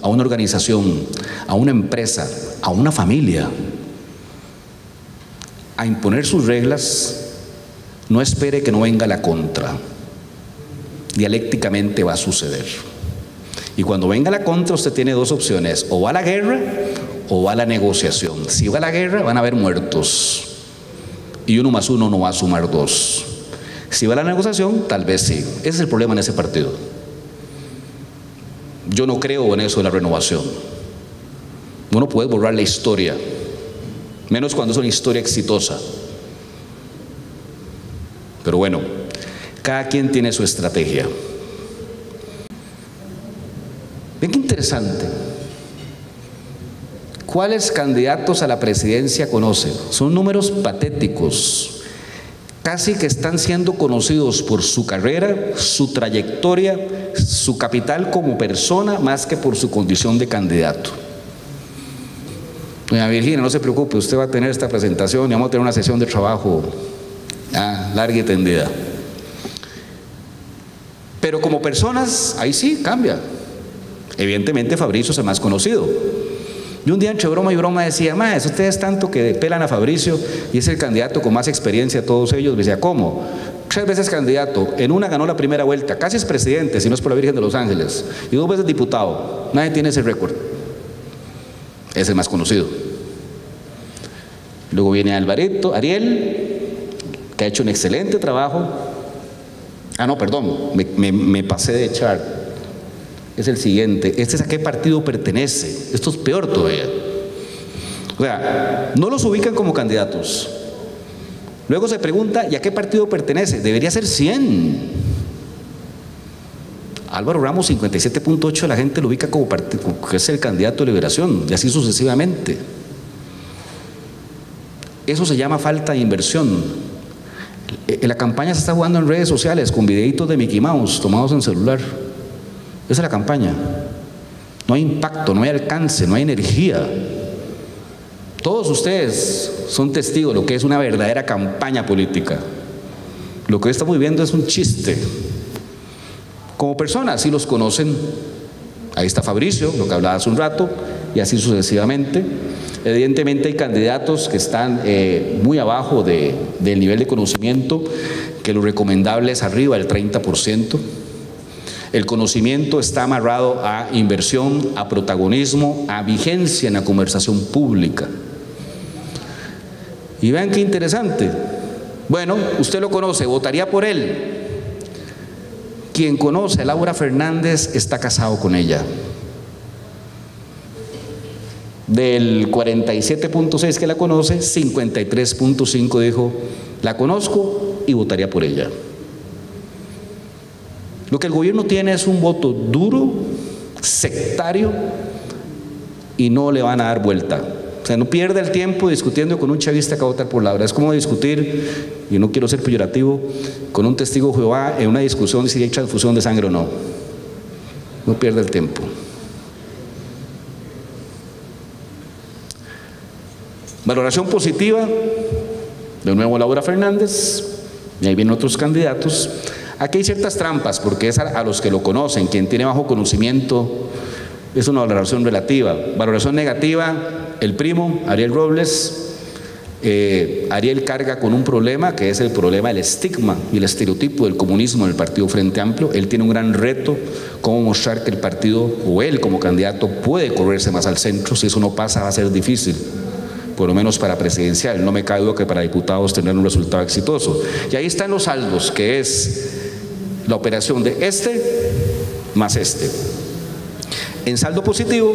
S1: a una organización, a una empresa, a una familia, a imponer sus reglas, no espere que no venga la contra. Dialécticamente va a suceder. Y cuando venga la contra, usted tiene dos opciones: o va a la guerra o va a la negociación. Si va a la guerra, van a haber muertos. Y 1 más 1 no va a sumar 2. Si va a la negociación, tal vez sí. Ese es el problema en ese partido. Yo no creo en eso de la renovación. Uno puede borrar la historia, menos cuando es una historia exitosa. Pero bueno, cada quien tiene su estrategia. Ven qué interesante. ¿Cuáles candidatos a la presidencia conoce? Son números patéticos. Casi que están siendo conocidos por su carrera, su trayectoria, su capital como persona, más que por su condición de candidato. Doña Virginia, no se preocupe, usted va a tener esta presentación y vamos a tener una sesión de trabajo larga y tendida. Pero como personas, ahí sí cambia. Evidentemente Fabricio es el más conocido. Y un día entre broma y broma decía, maes, ustedes tanto que pelan a Fabricio y es el candidato con más experiencia de todos ellos. Me decía, ¿cómo? 3 veces candidato, en una ganó la primera vuelta, casi es presidente, si no es por la Virgen de los Ángeles, y 2 veces diputado. Nadie tiene ese récord. Es el más conocido. Luego viene Ariel, que ha hecho un excelente trabajo. No, perdón, me pasé de echar. Es el siguiente. Este es a qué partido pertenece. Esto es peor todavía. O sea, no los ubican como candidatos. Luego se pregunta, ¿y a qué partido pertenece? Debería ser 100. Álvaro Ramos, 57.8, la gente lo ubica como que es el candidato de Liberación, y así sucesivamente. Eso se llama falta de inversión. La campaña se está jugando en redes sociales con videitos de Mickey Mouse tomados en celular. Esa es la campaña. No hay impacto, no hay alcance, no hay energía. Todos ustedes son testigos de lo que es una verdadera campaña política. Lo que hoy estamos viviendo es un chiste. Como personas, sí los conocen. Ahí está Fabricio, lo que hablaba hace un rato, y así sucesivamente. Evidentemente hay candidatos que están muy abajo del nivel de conocimiento, que lo recomendable es arriba del 30%. El conocimiento está amarrado a inversión, a protagonismo, a vigencia en la conversación pública. Y vean qué interesante. Bueno, usted lo conoce, votaría por él. Quien conoce a Laura Fernández está casado con ella. Del 47.6 que la conoce, 53.5 dijo, la conozco y votaría por ella. Lo que el gobierno tiene es un voto duro, sectario, y no le van a dar vuelta. O sea, no pierde el tiempo discutiendo con un chavista que va a votar por Laura. Es como discutir, y no quiero ser peyorativo, con un testigo de Jehová en una discusión de si hay transfusión de sangre o no. No pierde el tiempo. Valoración positiva, de nuevo Laura Fernández, y ahí vienen otros candidatos. Aquí hay ciertas trampas, porque es a los que lo conocen, quien tiene bajo conocimiento, es una valoración relativa. Valoración negativa, el primo, Ariel Robles. Ariel carga con un problema, que es el problema del estigma y el estereotipo del comunismo del Partido Frente Amplio. Él tiene un gran reto, cómo mostrar que el partido, o él como candidato, puede correrse más al centro. Si eso no pasa, va a ser difícil, por lo menos para presidencial. No me cabe duda que para diputados tener un resultado exitoso. Y ahí están los saldos, que es la operación de este más este. En saldo positivo,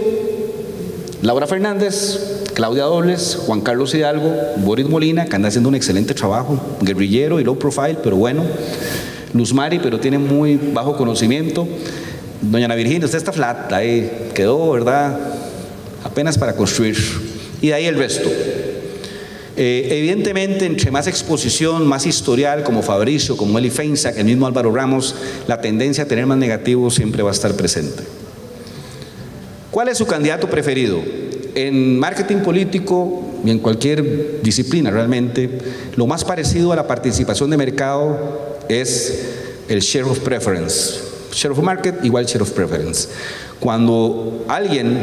S1: Laura Fernández, Claudia Dobles, Juan Carlos Hidalgo, Boris Molina, que anda haciendo un excelente trabajo, guerrillero y low profile, pero bueno. Luz Mari, pero tiene muy bajo conocimiento. Doña Ana Virginia, usted está flat, ahí quedó, ¿verdad? Apenas para construir. Y de ahí el resto. Evidentemente, entre más exposición, más historial, como Fabricio, como Eli Feinsack, el mismo Álvaro Ramos, la tendencia a tener más negativos siempre va a estar presente. ¿Cuál es su candidato preferido? En marketing político y en cualquier disciplina realmente, lo más parecido a la participación de mercado es el share of preference. Share of market igual share of preference. Cuando alguien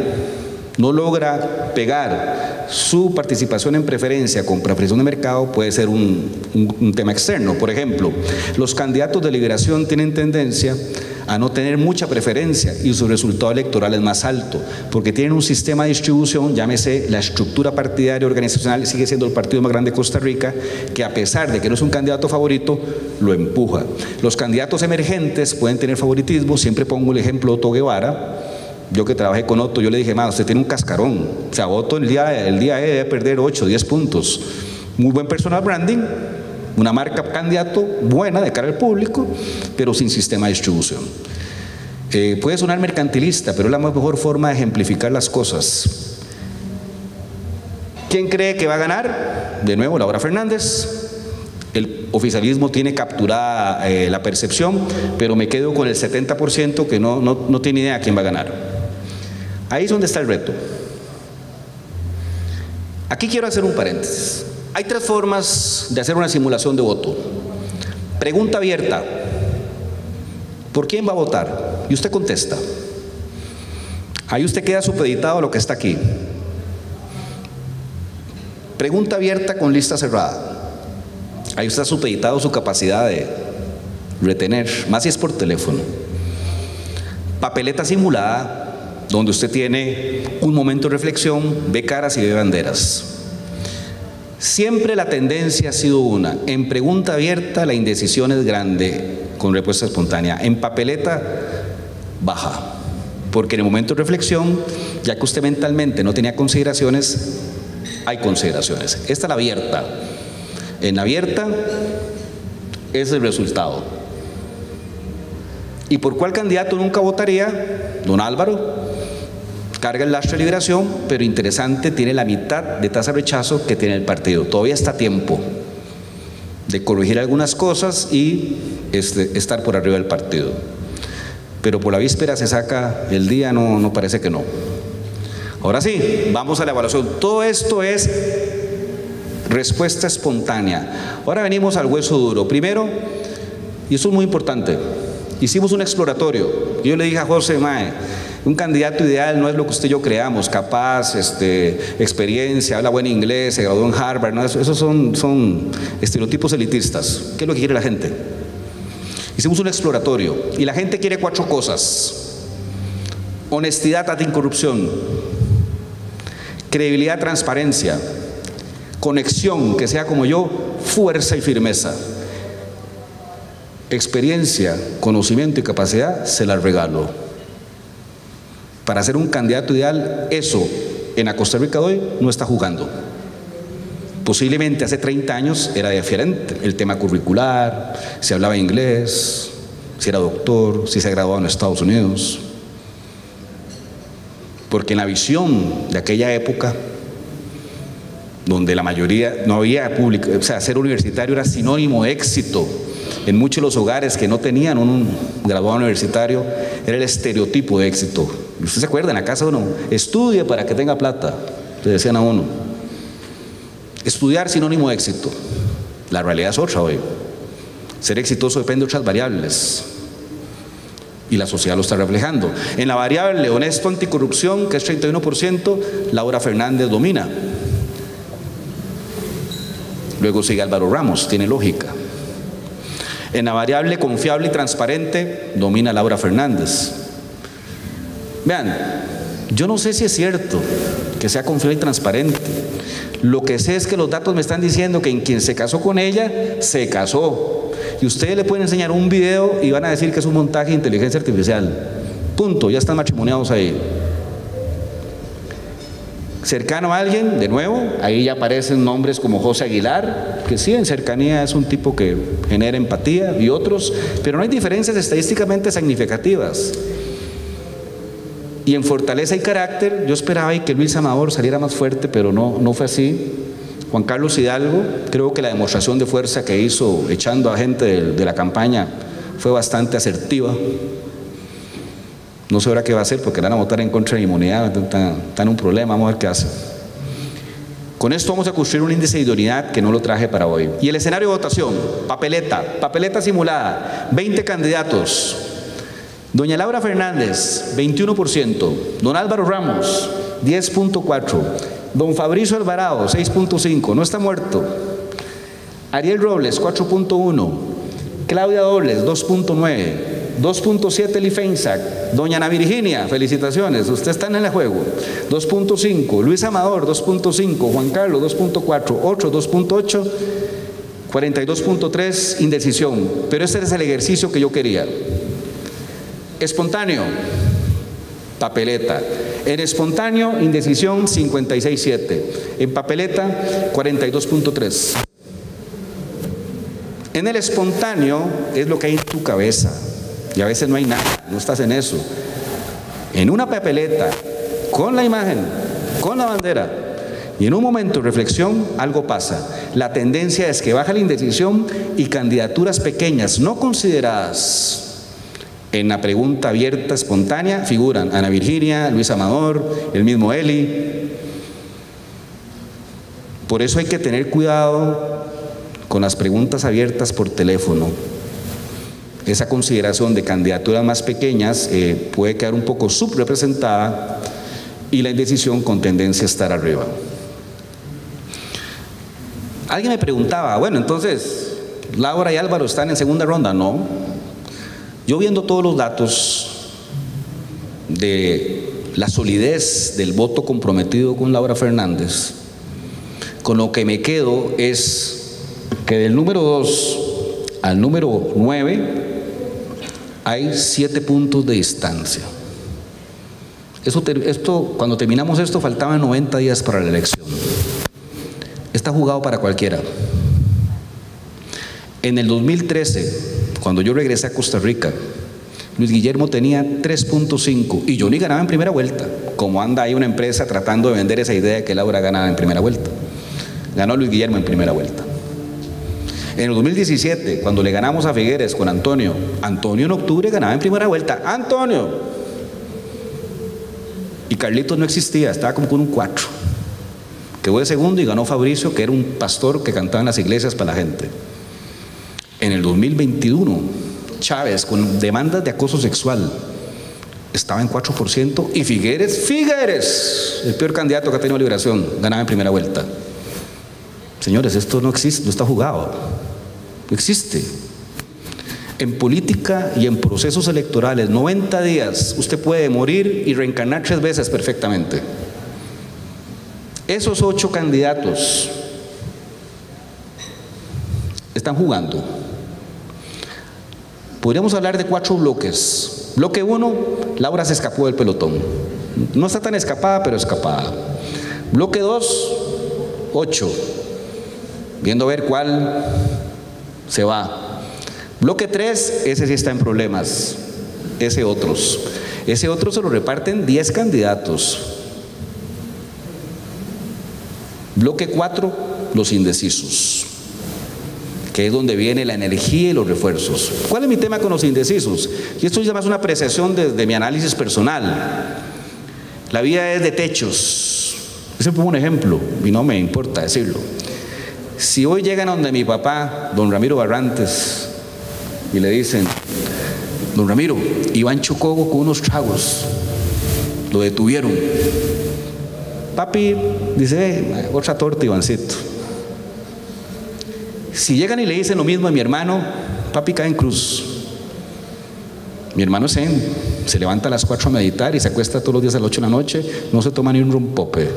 S1: no logra pegar su participación en preferencia con preferencia de mercado, puede ser un tema externo. Por ejemplo, los candidatos de Liberación tienen tendencia a no tener mucha preferencia y su resultado electoral es más alto, porque tienen un sistema de distribución, llámese la estructura partidaria organizacional, sigue siendo el partido más grande de Costa Rica, que a pesar de que no es un candidato favorito, lo empuja. Los candidatos emergentes pueden tener favoritismo, siempre pongo el ejemplo de Otto Guevara. Yo que trabajé con Otto, yo le dije, usted tiene un cascarón. O sea, Otto el día debe perder 8, 10 puntos. Muy buen personal branding, una marca candidato buena de cara al público, pero sin sistema de distribución. Puede sonar mercantilista, pero es la mejor forma de ejemplificar las cosas. ¿Quién cree que va a ganar? De nuevo, Laura Fernández. El oficialismo tiene capturada la percepción, pero me quedo con el 70% que no tiene idea quién va a ganar. Ahí es donde está el reto. Aquí quiero hacer un paréntesis. Hay 3 formas de hacer una simulación de voto. Pregunta abierta: ¿por quién va a votar? Y usted contesta. Ahí usted queda supeditado a lo que está aquí. Pregunta abierta con lista cerrada. Ahí está supeditado su capacidad de retener, más si es por teléfono. Papeleta simulada, donde usted tiene un momento de reflexión, ve caras y ve banderas. Siempre la tendencia ha sido una: en pregunta abierta la indecisión es grande con respuesta espontánea, en papeleta baja, porque en el momento de reflexión, ya que usted mentalmente no tenía consideraciones, hay consideraciones. Esta es la abierta. En la abierta es el resultado. ¿Y por cuál candidato nunca votaría? Don Álvaro. Carga el lastre de Liberación, pero interesante, tiene la mitad de tasa de rechazo que tiene el partido. Todavía está a tiempo de corregir algunas cosas y estar por arriba del partido. Pero por la víspera se saca el día, no parece que no. Ahora sí, vamos a la evaluación. Todo esto es respuesta espontánea. Ahora venimos al hueso duro. Primero, y eso es muy importante, hicimos un exploratorio. Yo le dije a José, un candidato ideal no es lo que usted y yo creamos, capaz, experiencia, habla buen inglés, se graduó en Harvard, ¿no? Esos son estereotipos elitistas. ¿Qué es lo que quiere la gente? Hicimos un exploratorio y la gente quiere 4 cosas: honestidad, anticorrupción, credibilidad, transparencia, conexión, que sea como yo, fuerza y firmeza. Experiencia, conocimiento y capacidad se las regalo. Para ser un candidato ideal, eso en la Costa Rica de hoy no está jugando. Posiblemente hace 30 años era diferente. El tema curricular, si hablaba inglés, si era doctor, si se graduaba en Estados Unidos. Porque en la visión de aquella época, donde la mayoría no había público, o sea, ser universitario era sinónimo de éxito. En muchos de los hogares que no tenían un graduado universitario, era el estereotipo de éxito. Y usted se acuerda, en la casa uno, estudie para que tenga plata, le decían a uno. Estudiar sinónimo de éxito. La realidad es otra hoy. Ser exitoso depende de otras variables. Y la sociedad lo está reflejando. En la variable honesto anticorrupción, que es 31%, Laura Fernández domina. Luego sigue Álvaro Ramos, tiene lógica. En la variable confiable y transparente, domina Laura Fernández. Vean, yo no sé si es cierto que sea confiable y transparente. Lo que sé es que los datos me están diciendo que en quien se casó con ella, se casó. Y ustedes le pueden enseñar un video y van a decir que es un montaje de inteligencia artificial. Punto, ya están matrimoniados ahí. Cercano a alguien, de nuevo, ahí ya aparecen nombres como José Aguilar, que sí, en cercanía es un tipo que genera empatía, y otros, pero no hay diferencias estadísticamente significativas. Y en fortaleza y carácter, yo esperaba que Luis Amador saliera más fuerte, pero no fue así. Juan Carlos Hidalgo, creo que la demostración de fuerza que hizo echando a gente de la campaña fue bastante asertiva. No sé ahora qué va a hacer porque le van a votar en contra de la inmunidad, está en un problema, vamos a ver qué hace. Con esto vamos a construir un índice de idoneidad que no lo traje para hoy. Y el escenario de votación, papeleta simulada, 20 candidatos. Doña Laura Fernández, 21%. Don Álvaro Ramos, 10.4%. Don Fabricio Alvarado, 6.5%. No está muerto. Ariel Robles, 4.1%. Claudia Dobles, 2.9%. 2.7 Lifeinsac. Doña Ana Virginia, felicitaciones, usted está en el juego. 2.5. Luis Amador, 2.5. Juan Carlos, 2.4. Otro, 2.8. 42.3 indecisión. Pero este es el ejercicio que yo quería. Espontáneo, papeleta. En espontáneo, indecisión 56.7. En papeleta 42.3. En el espontáneo es lo que hay en tu cabeza. Y a veces no hay nada, no estás en eso. En una papeleta, con la imagen, con la bandera, y en un momento de reflexión, algo pasa. La tendencia es que baja la indecisión y candidaturas pequeñas, no consideradas en la pregunta abierta, espontánea, figuran Ana Virginia, Luis Amador, el mismo Eli. Por eso hay que tener cuidado con las preguntas abiertas por teléfono. Esa consideración de candidaturas más pequeñas puede quedar un poco subrepresentada y la indecisión con tendencia a estar arriba. Alguien me preguntaba, bueno, entonces, ¿Laura y Álvaro están en segunda ronda? No. Yo viendo todos los datos de la solidez del voto comprometido con Laura Fernández, con lo que me quedo es que del número 2 al número 9 hay 7 puntos de distancia. Esto, cuando terminamos esto, faltaban 90 días para la elección. Está jugado para cualquiera. En el 2013, cuando yo regresé a Costa Rica, Luis Guillermo tenía 3.5 y yo ni ganaba en primera vuelta, como anda ahí una empresa tratando de vender esa idea de que Laura ganaba en primera vuelta. Ganó Luis Guillermo en primera vuelta. En el 2017, cuando le ganamos a Figueres con Antonio en octubre ganaba en primera vuelta. ¡Antonio! Y Carlitos no existía, estaba como con un 4. Quedó de segundo y ganó Fabricio, que era un pastor que cantaba en las iglesias para la gente. En el 2021, Chávez, con demandas de acoso sexual, estaba en 4%, y Figueres, el peor candidato que ha tenido Liberación, ganaba en primera vuelta. Señores, esto no existe, no está jugado, no existe. En política y en procesos electorales, 90 días, usted puede morir y reencarnar 3 veces perfectamente. Esos 8 candidatos están jugando. Podríamos hablar de 4 bloques. Bloque 1, Laura se escapó del pelotón. No está tan escapada, pero escapada. Bloque 2, 8. Viendo a ver cuál se va. Bloque 3, ese sí está en problemas. Ese otros se lo reparten 10 candidatos. Bloque 4, los indecisos, que es donde viene la energía y los refuerzos. ¿Cuál es mi tema con los indecisos? Y esto es más una apreciación desde mi análisis personal. La vida es de techos. Ese fue un ejemplo y no me importa decirlo. Si hoy llegan donde mi papá, don Ramiro Barrantes, y le dicen: don Ramiro, Iván chocó con unos tragos, lo detuvieron. Papi dice: otra torta, Ivancito. Si llegan y le dicen lo mismo a mi hermano, papi cae en cruz. Mi hermano se levanta a las 4 a meditar y se acuesta todos los días a las 8 de la noche, no se toma ni un rompope.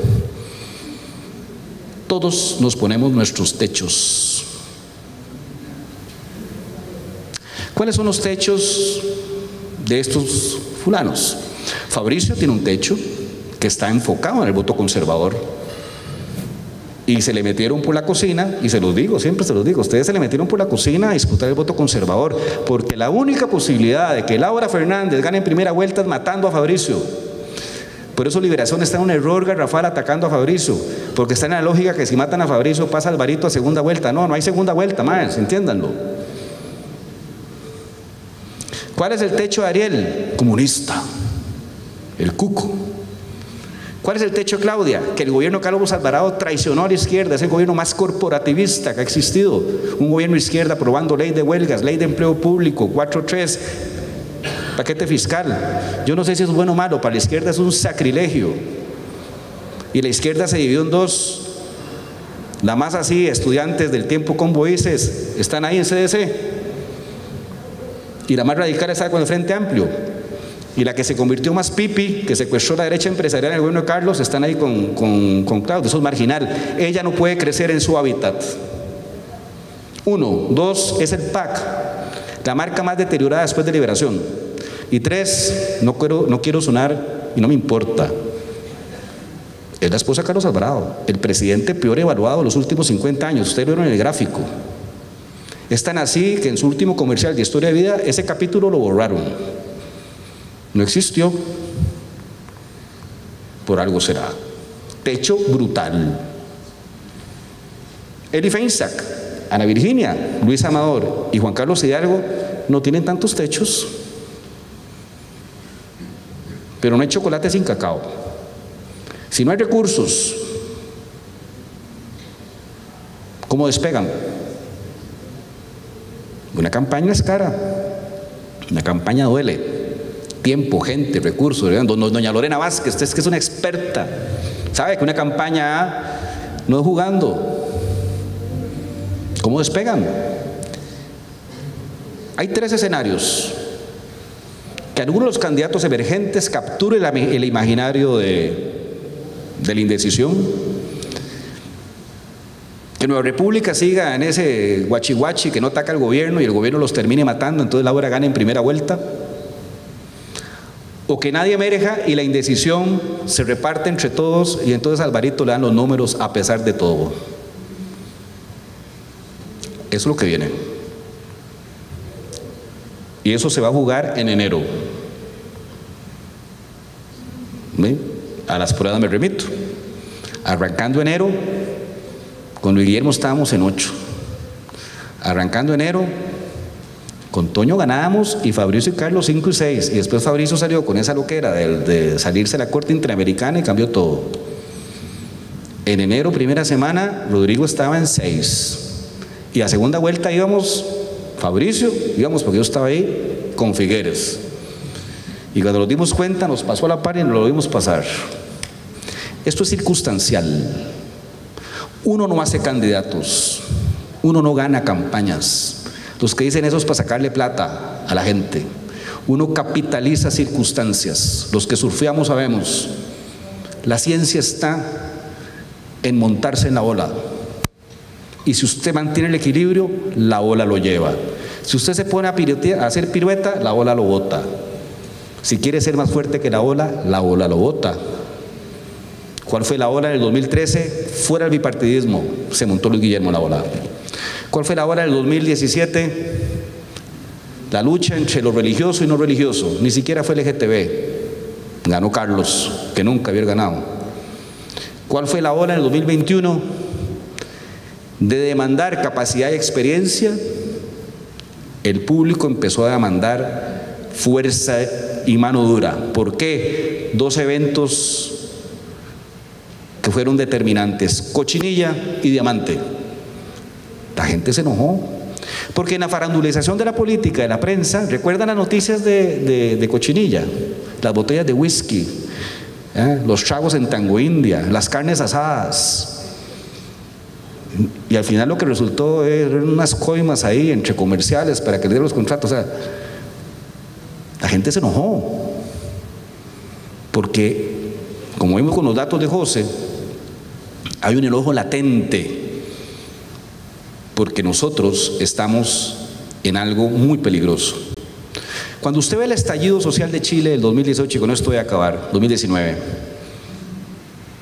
S1: Todos nos ponemos nuestros techos. ¿Cuáles son los techos de estos fulanos? Fabricio tiene un techo que está enfocado en el voto conservador. Y se le metieron por la cocina, y se los digo, siempre se los digo, ustedes se le metieron por la cocina a disputar el voto conservador, porque la única posibilidad de que Laura Fernández gane en primera vuelta es matando a Fabricio. Por eso Liberación está en un error garrafal atacando a Fabrizio, porque está en la lógica que si matan a Fabrizio pasa Alvarito a segunda vuelta. No, no hay segunda vuelta, más, entiéndanlo. ¿Cuál es el techo de Ariel? Comunista, el cuco. ¿Cuál es el techo de Claudia? Que el gobierno de Carlos Alvarado traicionó a la izquierda, es el gobierno más corporativista que ha existido. Un gobierno de izquierda aprobando ley de huelgas, ley de empleo público, 4.3, paquete fiscal. Yo no sé si es bueno o malo, para la izquierda es un sacrilegio. Y la izquierda se dividió en dos. La más así, estudiantes del tiempo convoices, están ahí en CDC. Y la más radical está con el Frente Amplio. Y la que se convirtió más pipi, que secuestró la derecha empresarial en el gobierno de Carlos, están ahí con Claudio. Eso es marginal. Ella no puede crecer en su hábitat. 1. 2, es el PAC, la marca más deteriorada después de Liberación. Y 3, no quiero sonar y no me importa, es la esposa de Carlos Alvarado, el presidente peor evaluado de los últimos 50 años. Ustedes lo vieron en el gráfico. Es tan así que en su último comercial de Historia de Vida, ese capítulo lo borraron. No existió. Por algo será. Techo brutal. Eli Feinsack, Ana Virginia, Luis Amador y Juan Carlos Hidalgo no tienen tantos techos. Pero no hay chocolate sin cacao. Si no hay recursos, ¿cómo despegan? Una campaña es cara. Una campaña duele. Tiempo, gente, recursos. Doña Lorena Vázquez, usted es que es una experta, sabe que una campaña no es jugando. ¿Cómo despegan? Hay 3 escenarios. Que alguno de los candidatos emergentes capture el imaginario de la indecisión, que Nueva República siga en ese guachihuachi que no ataca al gobierno y el gobierno los termine matando, entonces Laura gana en primera vuelta. O que nadie emerja y la indecisión se reparte entre todos y entonces a Alvarito le dan los números a pesar de todo. Eso es lo que viene. Y eso se va a jugar en enero. ¿Sí? A las pruebas me remito. Arrancando enero, con Luis Guillermo estábamos en 8. Arrancando enero, con Toño ganábamos y Fabricio y Carlos 5 y 6. Y después Fabricio salió con esa loquera de salirse a la Corte Interamericana y cambió todo. En enero, primera semana, Rodrigo estaba en 6. Y a segunda vuelta íbamos, Fabricio, íbamos porque yo estaba ahí, con Figueres. Y cuando nos dimos cuenta, nos pasó a la par y nos lo vimos pasar. Esto es circunstancial. Uno no hace candidatos, uno no gana campañas. Los que dicen eso es para sacarle plata a la gente. Uno capitaliza circunstancias. Los que surfeamos sabemos. La ciencia está en montarse en la ola. Y si usted mantiene el equilibrio, la ola lo lleva. Si usted se pone a hacer pirueta, la ola lo bota. Si quiere ser más fuerte que la ola lo bota. ¿Cuál fue la ola del 2013? Fuera el bipartidismo, se montó Luis Guillermo en la ola. ¿Cuál fue la ola del 2017? La lucha entre lo religioso y no religioso. Ni siquiera fue LGTB. Ganó Carlos, que nunca había ganado. ¿Cuál fue la ola del 2021? De demandar capacidad y experiencia, el público empezó a demandar fuerza y mano dura. ¿Por qué? 2 eventos que fueron determinantes: Cochinilla y Diamante. La gente se enojó, porque en la farandulización de la política, de la prensa, recuerdan las noticias de Cochinilla, las botellas de whisky, los tragos en Tango India, las carnes asadas, y al final lo que resultó eran unas coimas ahí entre comerciales para que le dieran los contratos. O sea, la gente se enojó, porque como vimos con los datos de José, hay un enojo latente, porque nosotros estamos en algo muy peligroso. Cuando usted ve el estallido social de Chile del 2018, y con esto voy a acabar, 2019,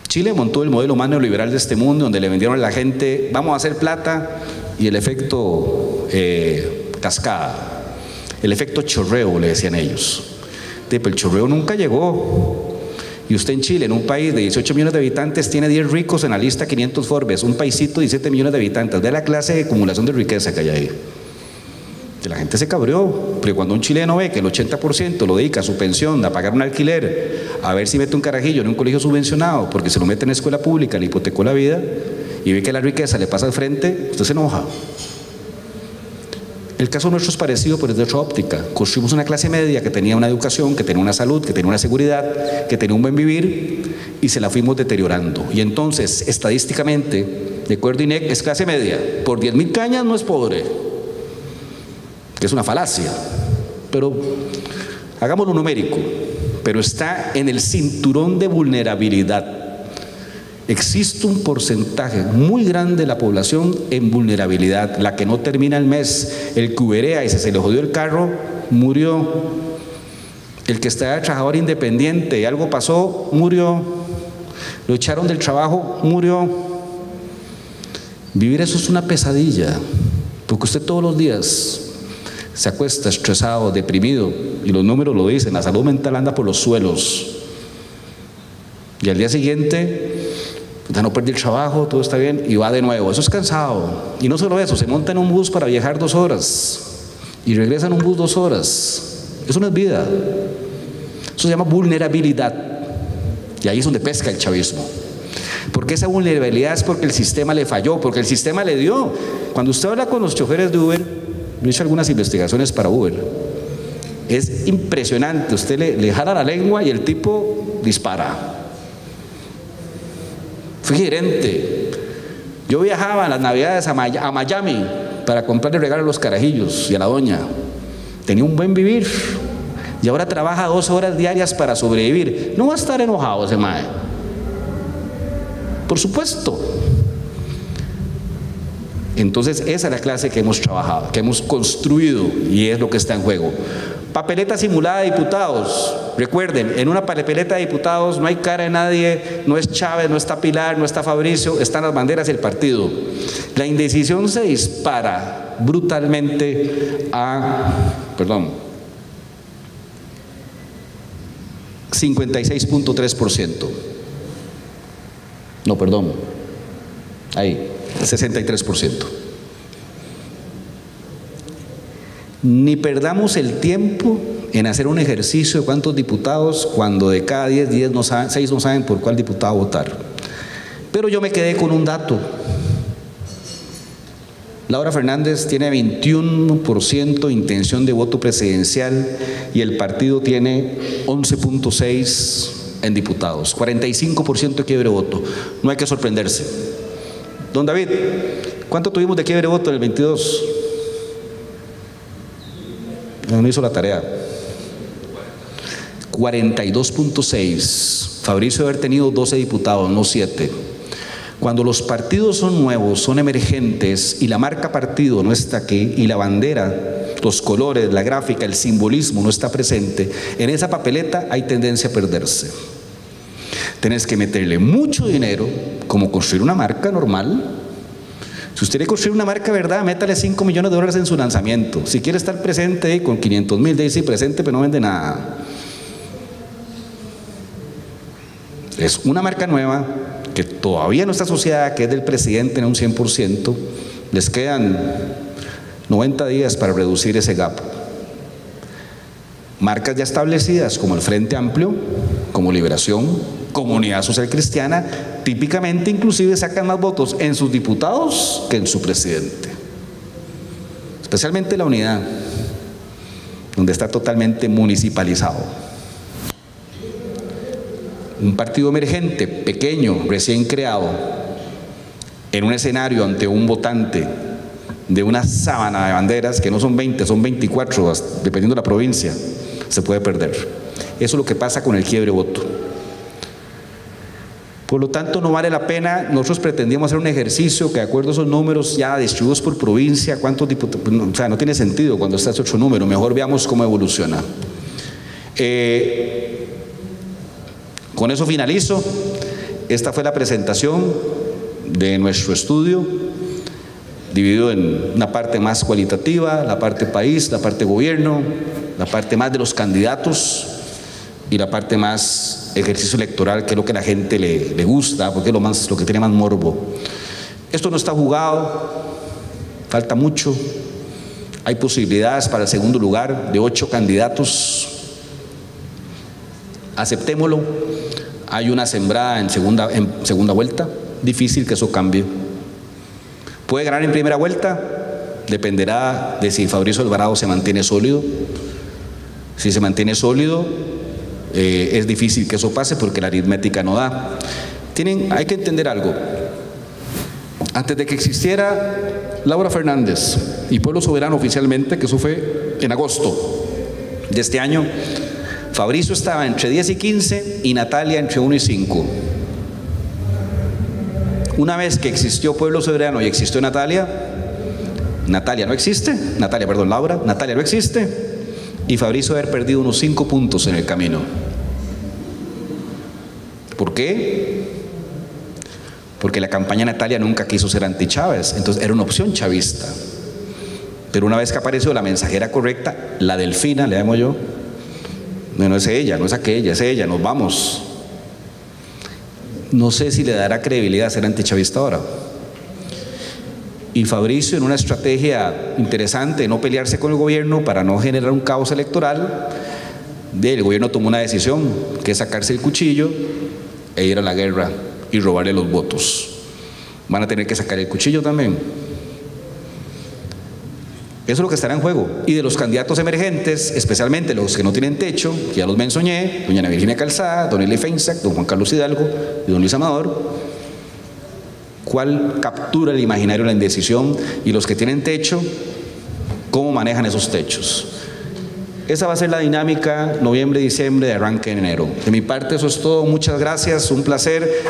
S1: Chile montó el modelo más neoliberal de este mundo, donde le vendieron a la gente, vamos a hacer plata, y el efecto cascada, el efecto chorreo, le decían ellos. Pero el chorreo nunca llegó. Y usted en Chile, en un país de 18 millones de habitantes, tiene 10 ricos en la lista 500 Forbes, un paisito de 17 millones de habitantes. Ve la clase de acumulación de riqueza que hay ahí. Que la gente se cabreó, porque cuando un chileno ve que el 80% lo dedica a su pensión, a pagar un alquiler, a ver si mete un carajillo en un colegio subvencionado, porque se lo mete en escuela pública, le hipotecó la vida, y ve que la riqueza le pasa al frente, usted se enoja. El caso nuestro es parecido, pero desde otra óptica. Construimos una clase media que tenía una educación, que tenía una salud, que tenía una seguridad, que tenía un buen vivir, y se la fuimos deteriorando. Y entonces, estadísticamente, de acuerdo a INEC, es clase media. Por 10.000 cañas no es pobre, que es una falacia. Pero hagámoslo numérico, pero está en el cinturón de vulnerabilidad. Existe un porcentaje muy grande de la población en vulnerabilidad. La que no termina el mes, el que uberea y se le jodió el carro, murió. El que está trabajador independiente y algo pasó, murió. Lo echaron del trabajo, murió. Vivir eso es una pesadilla, porque usted todos los días se acuesta estresado, deprimido, y los números lo dicen, la salud mental anda por los suelos. Y al día siguiente, ya no perdí el trabajo, todo está bien, y va de nuevo. Eso es cansado. Y no solo eso, se monta en un bus para viajar 2 horas y regresa en un bus 2 horas. Eso no es vida. Eso se llama vulnerabilidad. Y ahí es donde pesca el chavismo. Porque esa vulnerabilidad es porque el sistema le falló, porque el sistema le dio. Cuando usted habla con los choferes de Uber, yo he hecho algunas investigaciones para Uber, es impresionante. Usted le jala la lengua y el tipo dispara. Fui gerente. Yo viajaba en las navidades a Miami para comprarle regalos a los carajillos y a la doña. Tenía un buen vivir. Y ahora trabaja 2 horas diarias para sobrevivir. No va a estar enojado ese mae. Por supuesto. Entonces esa es la clase que hemos trabajado, que hemos construido, y es lo que está en juego. Papeleta simulada de diputados. Recuerden, en una papeleta de diputados no hay cara de nadie, no es Chávez, no está Pilar, no está Fabricio, están las banderas del partido. La indecisión se dispara brutalmente a, 56.3%. No, perdón. Ahí, 63%. Ni perdamos el tiempo en hacer un ejercicio de cuántos diputados, cuando de cada 10 6 no saben por cuál diputado votar. Pero yo me quedé con un dato. Laura Fernández tiene 21% de intención de voto presidencial y el partido tiene 11.6% en diputados, 45% de quiebre de voto. No hay que sorprenderse. Don David, ¿cuánto tuvimos de quiebre de voto en el 22? No hizo la tarea. 42.6. Fabricio debe haber tenido 12 diputados, no 7. Cuando los partidos son nuevos, son emergentes, y la marca partido no está aquí, y la bandera, los colores, la gráfica, el simbolismo no está presente, en esa papeleta hay tendencia a perderse. Tenés que meterle mucho dinero, como construir una marca normal. Si usted quiere construir una marca, ¿verdad? Métale $5 millones en su lanzamiento. Si quiere estar presente con 500.000, dice presente, pero no vende nada. Es una marca nueva que todavía no está asociada, que es del presidente en un 100%. Les quedan 90 días para reducir ese gap. Marcas ya establecidas como el Frente Amplio, como Liberación, como Unidad Social Cristiana, típicamente inclusive sacan más votos en sus diputados que en su presidente. Especialmente la Unidad, donde está totalmente municipalizado. Un partido emergente, pequeño, recién creado, en un escenario ante un votante de una sábana de banderas, que no son 20, son 24, dependiendo de la provincia, se puede perder. Eso es lo que pasa con el quiebre voto. Por lo tanto, no vale la pena. Nosotros pretendíamos hacer un ejercicio que, de acuerdo a esos números ya distribuidos por provincia, cuántos diputados, o sea, no tiene sentido cuando está ese otro número. Mejor veamos cómo evoluciona. Con eso finalizo. Esta fue la presentación de nuestro estudio, dividido en una parte más cualitativa, la parte país, la parte gobierno, la parte más de los candidatos. y la parte más ejercicio electoral, que es lo que a la gente le gusta, porque es lo que tiene más morbo. Esto no está jugado, falta mucho. Hay posibilidades para el segundo lugar de 8 candidatos. Aceptémoslo. Hay una sembrada en segunda vuelta. Difícil que eso cambie. ¿Puede ganar en primera vuelta? Dependerá de si Fabricio Alvarado se mantiene sólido. Si se mantiene sólido, es difícil que eso pase porque la aritmética no da. Hay que entender algo. Antes de que existiera Laura Fernández y Pueblo Soberano oficialmente, que eso fue en agosto de este año, Fabricio estaba entre 10 y 15 y Natalia entre 1 y 5. Una vez que existió Pueblo Soberano y existió Laura no existe y Fabricio haber perdido unos 5 puntos en el camino. ¿Por qué? Porque la campaña Natalia nunca quiso ser anti-Chávez, entonces era una opción chavista. Pero una vez que apareció la mensajera correcta, la Delfina, le llamo yo, no es ella, no es aquella, es ella, nos vamos. No sé si le dará credibilidad a ser antichavista ahora. Y Fabricio, en una estrategia interesante de no pelearse con el gobierno para no generar un caos electoral, el gobierno tomó una decisión, que es sacarse el cuchillo e ir a la guerra y robarle los votos. Van a tener que sacar el cuchillo también. Eso es lo que estará en juego. Y de los candidatos emergentes, especialmente los que no tienen techo, que ya los mencioné, doña Ana Virginia Calzada, don Eli Feinsack, don Juan Carlos Hidalgo y don Luis Amador, ¿cuál captura el imaginario de la indecisión? Y los que tienen techo, ¿cómo manejan esos techos? Esa va a ser la dinámica noviembre-diciembre de arranque en enero. De mi parte eso es todo, muchas gracias, un placer.